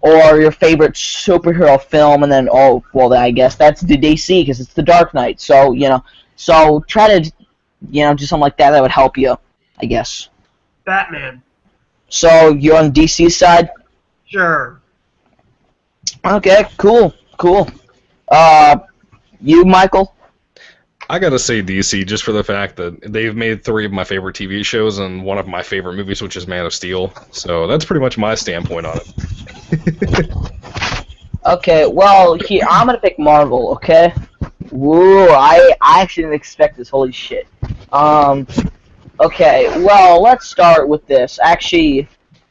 or your favorite superhero film and then I guess that's the DC because it's the Dark Knight. So so try to do something like that would help you, I guess. Batman. So you're on the DC side? Sure. Okay, cool. You, Michael? I gotta say DC just for the fact that they've made 3 of my favorite TV shows and one of my favorite movies, which is Man of Steel. So that's pretty much my standpoint on it. Okay, well, here, I'm gonna pick Marvel, okay? Woo, I actually didn't expect this, holy shit. Okay, well, let's start with this. Actually,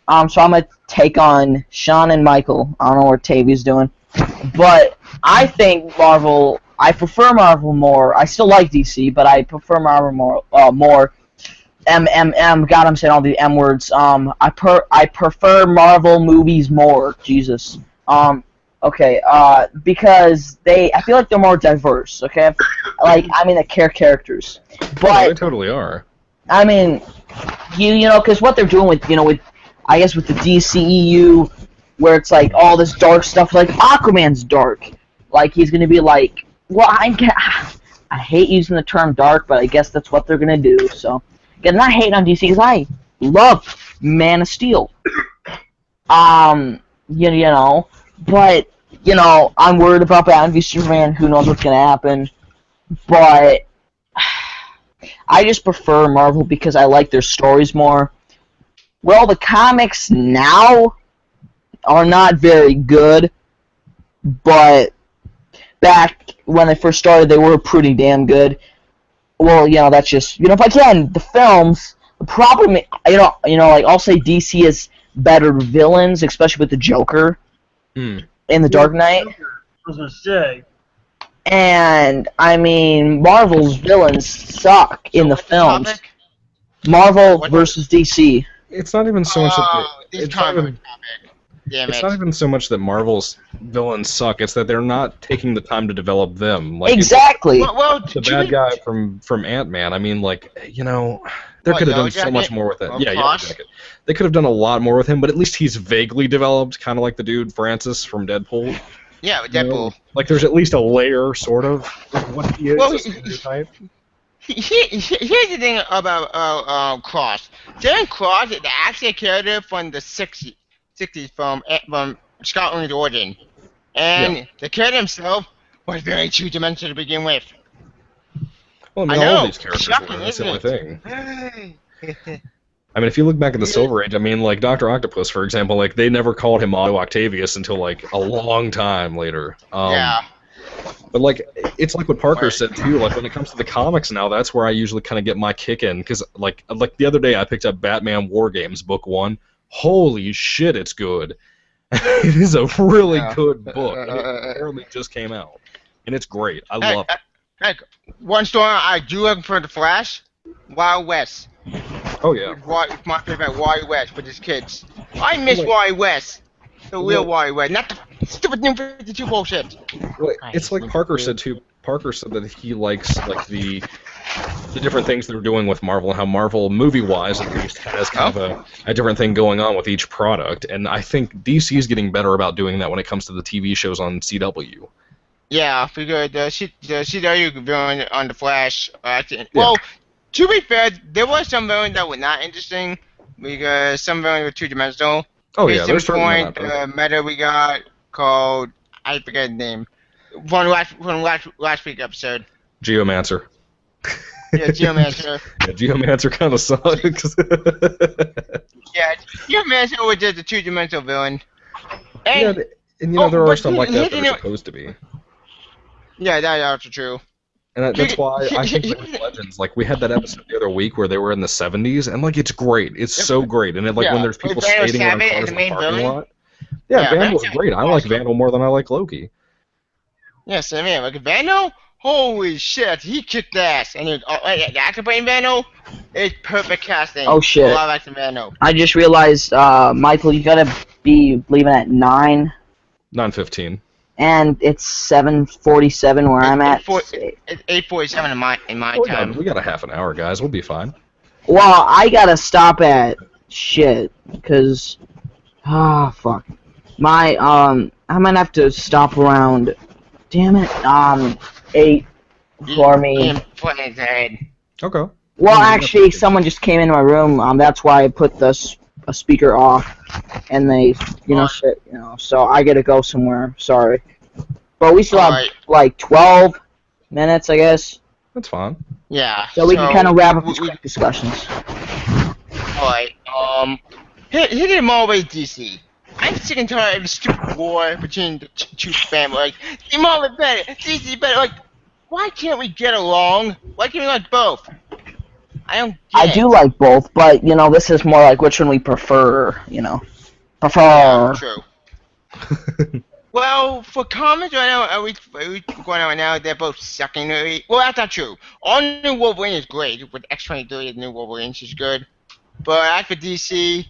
so I'm gonna take on Sean and Michael. I don't know what Tavia's doing. But I think I prefer Marvel more. I still like DC, but I prefer Marvel more. God, I'm saying all the M words. I prefer Marvel movies more. Jesus. Okay. Because I feel like they're more diverse. Okay. The characters. But they totally are. I mean, because what they're doing with the DCEU, where it's like all this dark stuff, like Aquaman's dark. Like he's gonna be like. Well, I hate using the term dark, but I guess that's what they're gonna do. So, again, not hating on DC because I love Man of Steel. But I'm worried about Batman v Superman. Who knows what's gonna happen? But I just prefer Marvel because I like their stories more. Well, the comics now are not very good, but back when they first started, they were pretty damn good. Well, that's just, but again, the films, the problem, I'll say DC is better villains, especially with the Joker in the Dark Knight. I was gonna say. And, Marvel's villains suck in the films. Topic? Marvel versus DC. It's not even so much that It's kind of a topic. Damn it's it. not even so much that Marvel's villains suck. It's that they're not taking the time to develop them. Like Exactly. Well, the bad guy from Ant-Man. There could have done so much more with it. Well, Yeah, Jacket. They could have done a lot more with him, but at least he's vaguely developed, kind of like the dude Francis from Deadpool. Yeah, with Deadpool. Like there's at least a layer, sort of what he is. Well, a stereotype. Here's the thing about Cross. Darren Cross is actually a character from the 60s from Scotland's origin. And the character himself was very two-dimensional to begin with. Well, I all know. of these characters Shocking, were. That's the only isn't thing. If you look back at the Silver Age, like Dr. Octopus, for example, they never called him Otto Octavius until a long time later. Yeah. But it's like what Parker said too. Like when it comes to the comics now, that's where I usually kind of get my kick in. Because like the other day, I picked up Batman War Games Book 1. Holy shit, it's good! It is a really good book. And it apparently just came out, and it's great. I love it. One story I do have for the Flash, Wild West. Oh yeah. It's my favorite Wild West with his kids. I miss Wild West. The real Wild West, not the stupid New 52 bullshit. It's like Parker said too. Parker said that he likes the the different things they're doing with Marvel, and how Marvel, movie-wise at least, has kind of a different thing going on with each product. And I think DC is getting better about doing that when it comes to the TV shows on CW. Yeah, because the CW villain on the Flash. Well, to be fair, there was some villains that were not interesting because some villains were two-dimensional. Oh Case yeah, in there's certainly point, not perfect. meta we got called, I forget the name, from last week episode. Geomancer. Yeah, Geomancer. Yeah, Geomancer kind of sucks. Yeah, Geomancer was just a two-dimensional villain. And, there are but some like that you are know- supposed to be. Yeah, that's also true. And that's why I think Myth Legends, like we had that episode the other week where they were in the 70s, and like it's great, it's so great, and then like when there's people With Vandal skating around Savage cars as in the the main parking villain? lot. Yeah, Yeah, Vandal's Vandal's great. I like awesome. Vandal more than I like Loki. Yes, I mean, like Vandal, holy shit, he kicked ass. And the actor playing Vandal, it's perfect casting. Oh, shit. A lot of acting Vandal. I just realized, Michael, you gotta be leaving at 9, 9:15. and it's 7:47 where I'm at. It's 8:47 in my time. We got a half an hour, guys. We'll be fine. Well, I gotta stop at shit, cause, fuck. I might have to stop around, damn it, 8 for me. Okay. Well, actually, someone just came into my room, that's why I put a speaker off, and they, shit, so I gotta go somewhere, sorry. But we still have, Alright. like, 12 minutes, I guess, That's fine. Yeah. so we can kind of wrap up these quick discussions. Alright, hit him always DC. I'm sick and tired of the stupid war between the two families. Like, they're Marvel better, DC better. Like, why can't we get along? Why can't we like both? I don't get I do like both, but, this is more like which one we prefer, Prefer. Yeah, true. Well, for comics right now, are we going on right now? They're both sucking. Well, that's not true. All new Wolverine is great. With X-23, the new Wolverine, she's good. But as for DC,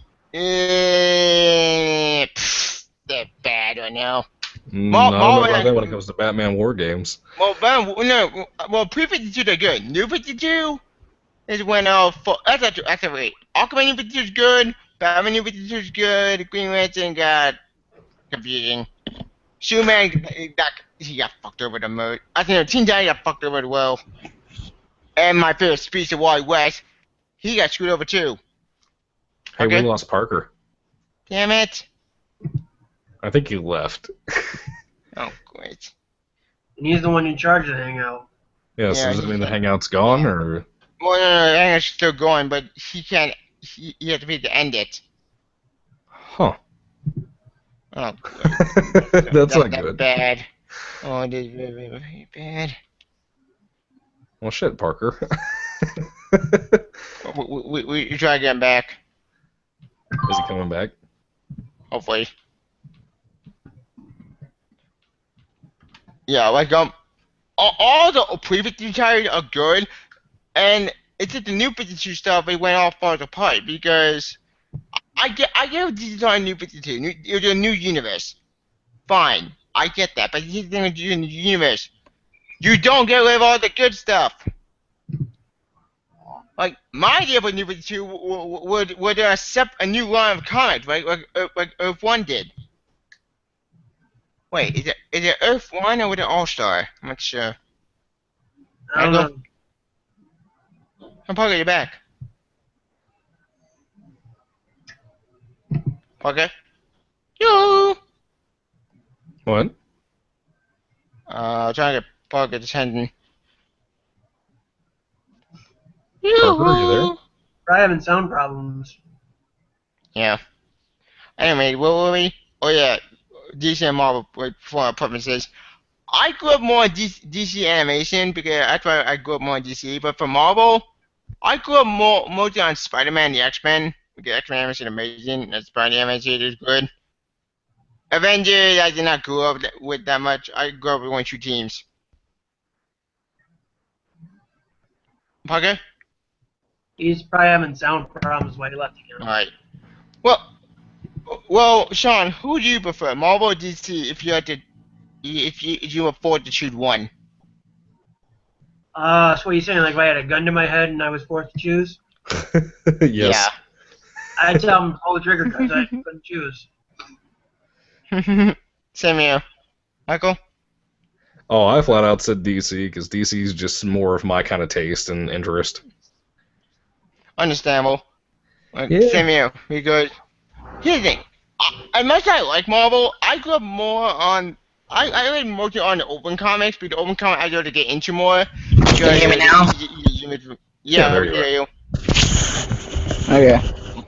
they're bad right now. No, I don't know about that when it comes to Batman War Games. Well, pre-52 they're good. New 52 is when that's not true. That's wait. Aquaman New 52 is good. Batman New 52 is good. Green Lantern got confusing. Superman, he got fucked over the most. I think Teen Titans got fucked over as well. And my favorite speech of Wally West, he got screwed over too. Hey, Okay. we lost Parker. Damn it. I think he left. Oh, great. And he's the one in charge of the hangout. Yeah, so Yeah, does that mean the hangout's gone, or? Well, no, Hangout's still going, but he can't. He has to be to end it. Huh. Oh, That's not that's good. bad. Oh, it is very, very, very bad. Well, shit, Parker. We try to get him back. Is he coming back? Hopefully. Yeah, like all the previous titles are good, and it's just the new 52 stuff. It went all falls apart because I get these are new 52. It's a new universe. Fine, I get that, but here's the thing with the new universe. You don't get rid of all the good stuff. Like my idea for New 52 would accept a new line of comics, right? Like Earth 1 did. Wait, is it Earth 1 or was it All Star? I'm not sure. I don't know. I'm probably get back. Okay. Yo. What? Trying to get Parker's attention. Parker, are you there? Probably having sound problems. Yeah. Anyway, where were we? Oh yeah, DC and Marvel for our purposes. I grew up more on DC animation because that's why I grew up more on DC. But for Marvel, I grew up mostly on Spider-Man and the X-Men. Because X-Men animation is amazing, and Spider-Man animation is good. Avengers, I did not grow up with that much. I grew up with only 2 teams. Parker? He's probably having sound problems while he left again. Alright. Well, Sean, who do you prefer, Marvel or DC? If you had to, if you afford to choose one. So what are you saying? Like if I had a gun to my head and I was forced to choose, Yes. I'd tell him to pull the trigger because I couldn't choose. Yeah. Same here. Michael? Oh, I flat out said DC because DC is just more of my kind of taste and interest. Understandable. Yeah. Same here. Because here's the thing. As much as I like Marvel, I grew up more on. I read mostly on the open comics, but the open comic I got to get into more. Can you hear me now? Yeah, there we you hear you. Okay.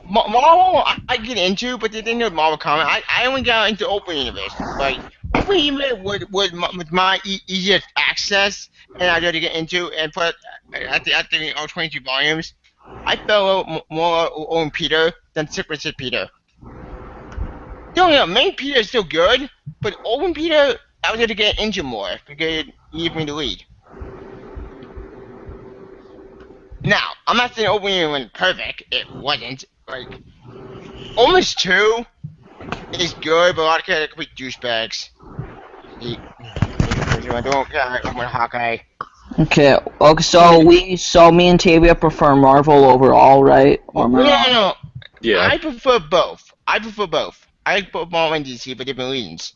Marvel, I get into, but the thing with Marvel comic, I only got into open universe. Like open universe with my easiest access, and I got to get into and put at the all 22 volumes. I fell more on Peter than Secret Peter. Don't know, main Peter is still good, but open Peter, I was going to get into more because he gave me the lead. Now, I'm not saying open Peter went perfect. It wasn't. Like, almost 2 is good, but a lot of characters are complete douchebags. I don't care. I'm with Hawkeye. Okay. So me and Tavia prefer Marvel overall, right? Or am I wrong? No. Yeah. I prefer both. I like both Marvel and DC for different reasons.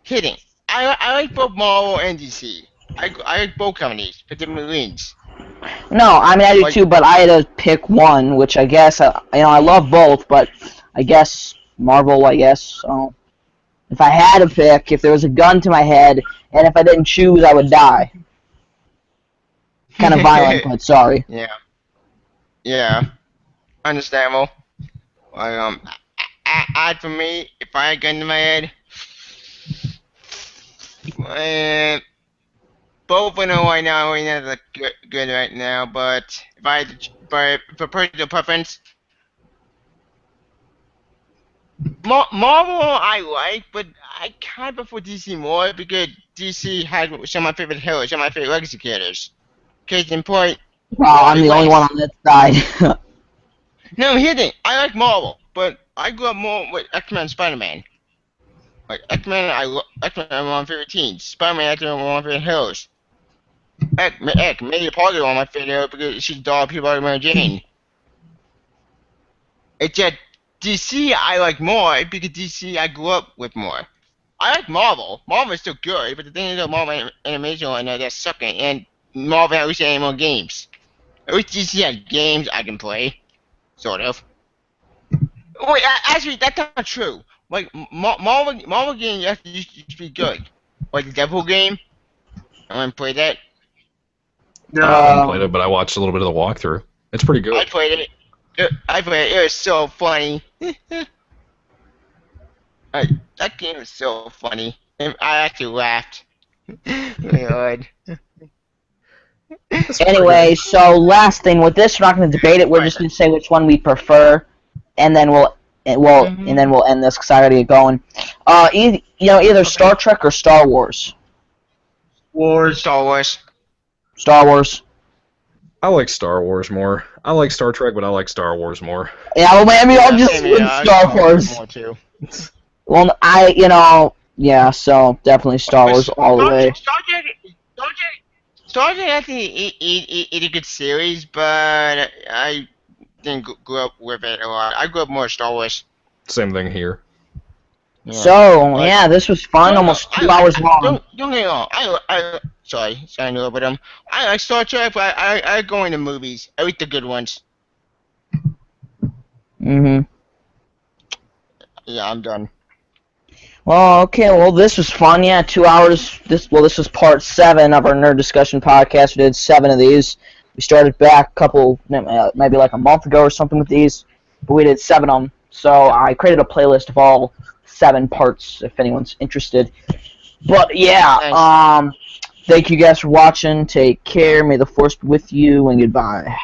Kidding. I like both Marvel and DC. I like both companies for different reasons. No, I mean I do Like- too, but I had to pick one, which I guess I love both, but I guess Marvel. I guess so. If I had to pick, if there was a gun to my head, and if I didn't choose, I would die. Kind of violent, but sorry. Yeah. Understandable. For me, if I had a gun to my head, both of them right now ain't that good right now. But if I had for personal preference, Marvel I like, but I kind of prefer DC more because DC has some of my favorite heroes, some of my favorite legacy characters. Case in point. Wow, I'm the only one on that side. No, here's the thing. I like Marvel, but I grew up more with X-Men and Spider-Man. Like, X-Men are one of my favorite teams. Spider-Man is one of my favorite heroes. Maybe Parker is one of my favorite heroes because she's the dog people like Mary Jane. It's just DC I like more because DC I grew up with more. I like Marvel. Marvel is still good, but the thing is that Marvel animation right now, they're sucking, and Marvel at least ain't more games. At least DC has games I can play. Sort of. Wait, actually, that's not true. Like, Marvel games actually used to be good. Like the Deadpool game. I want to play that. No. I haven't played it, but I watched a little bit of the walkthrough. It's pretty good. I played it. It was so funny. That game is so funny. And I actually laughed. Really hard. Anyway, so last thing with this, we're not going to debate it. We're just going to say which one we prefer, and then we'll end this because I gotta get going. Either Star Trek or Star Wars. Star Wars. Star Wars. I like Star Wars more. I like Star Trek, but I like Star Wars more. Yeah, well, maybe I'll just Same win here. Star Wars. More too. Well, yeah, so definitely Star Wars all the way. Star Trek actually is a good series, but I didn't grow up with it a lot. I grew up more Star Wars. Same thing here. Yeah. So, yeah, this was fun, almost 2 hours long. Don't get me wrong. Sorry, no, but I like Star Trek, but I go into movies. I like the good ones. Mm-hmm. Yeah, I'm done. Well, okay, well, this was fun, yeah, 2 hours. This was part 7 of our Nerd Discussion podcast. We did 7 of these. We started back maybe like a month ago or something with these, but we did 7 of them. So I created a playlist of all 7 parts if anyone's interested. But yeah, thank you guys for watching. Take care. May the Force be with you, and goodbye.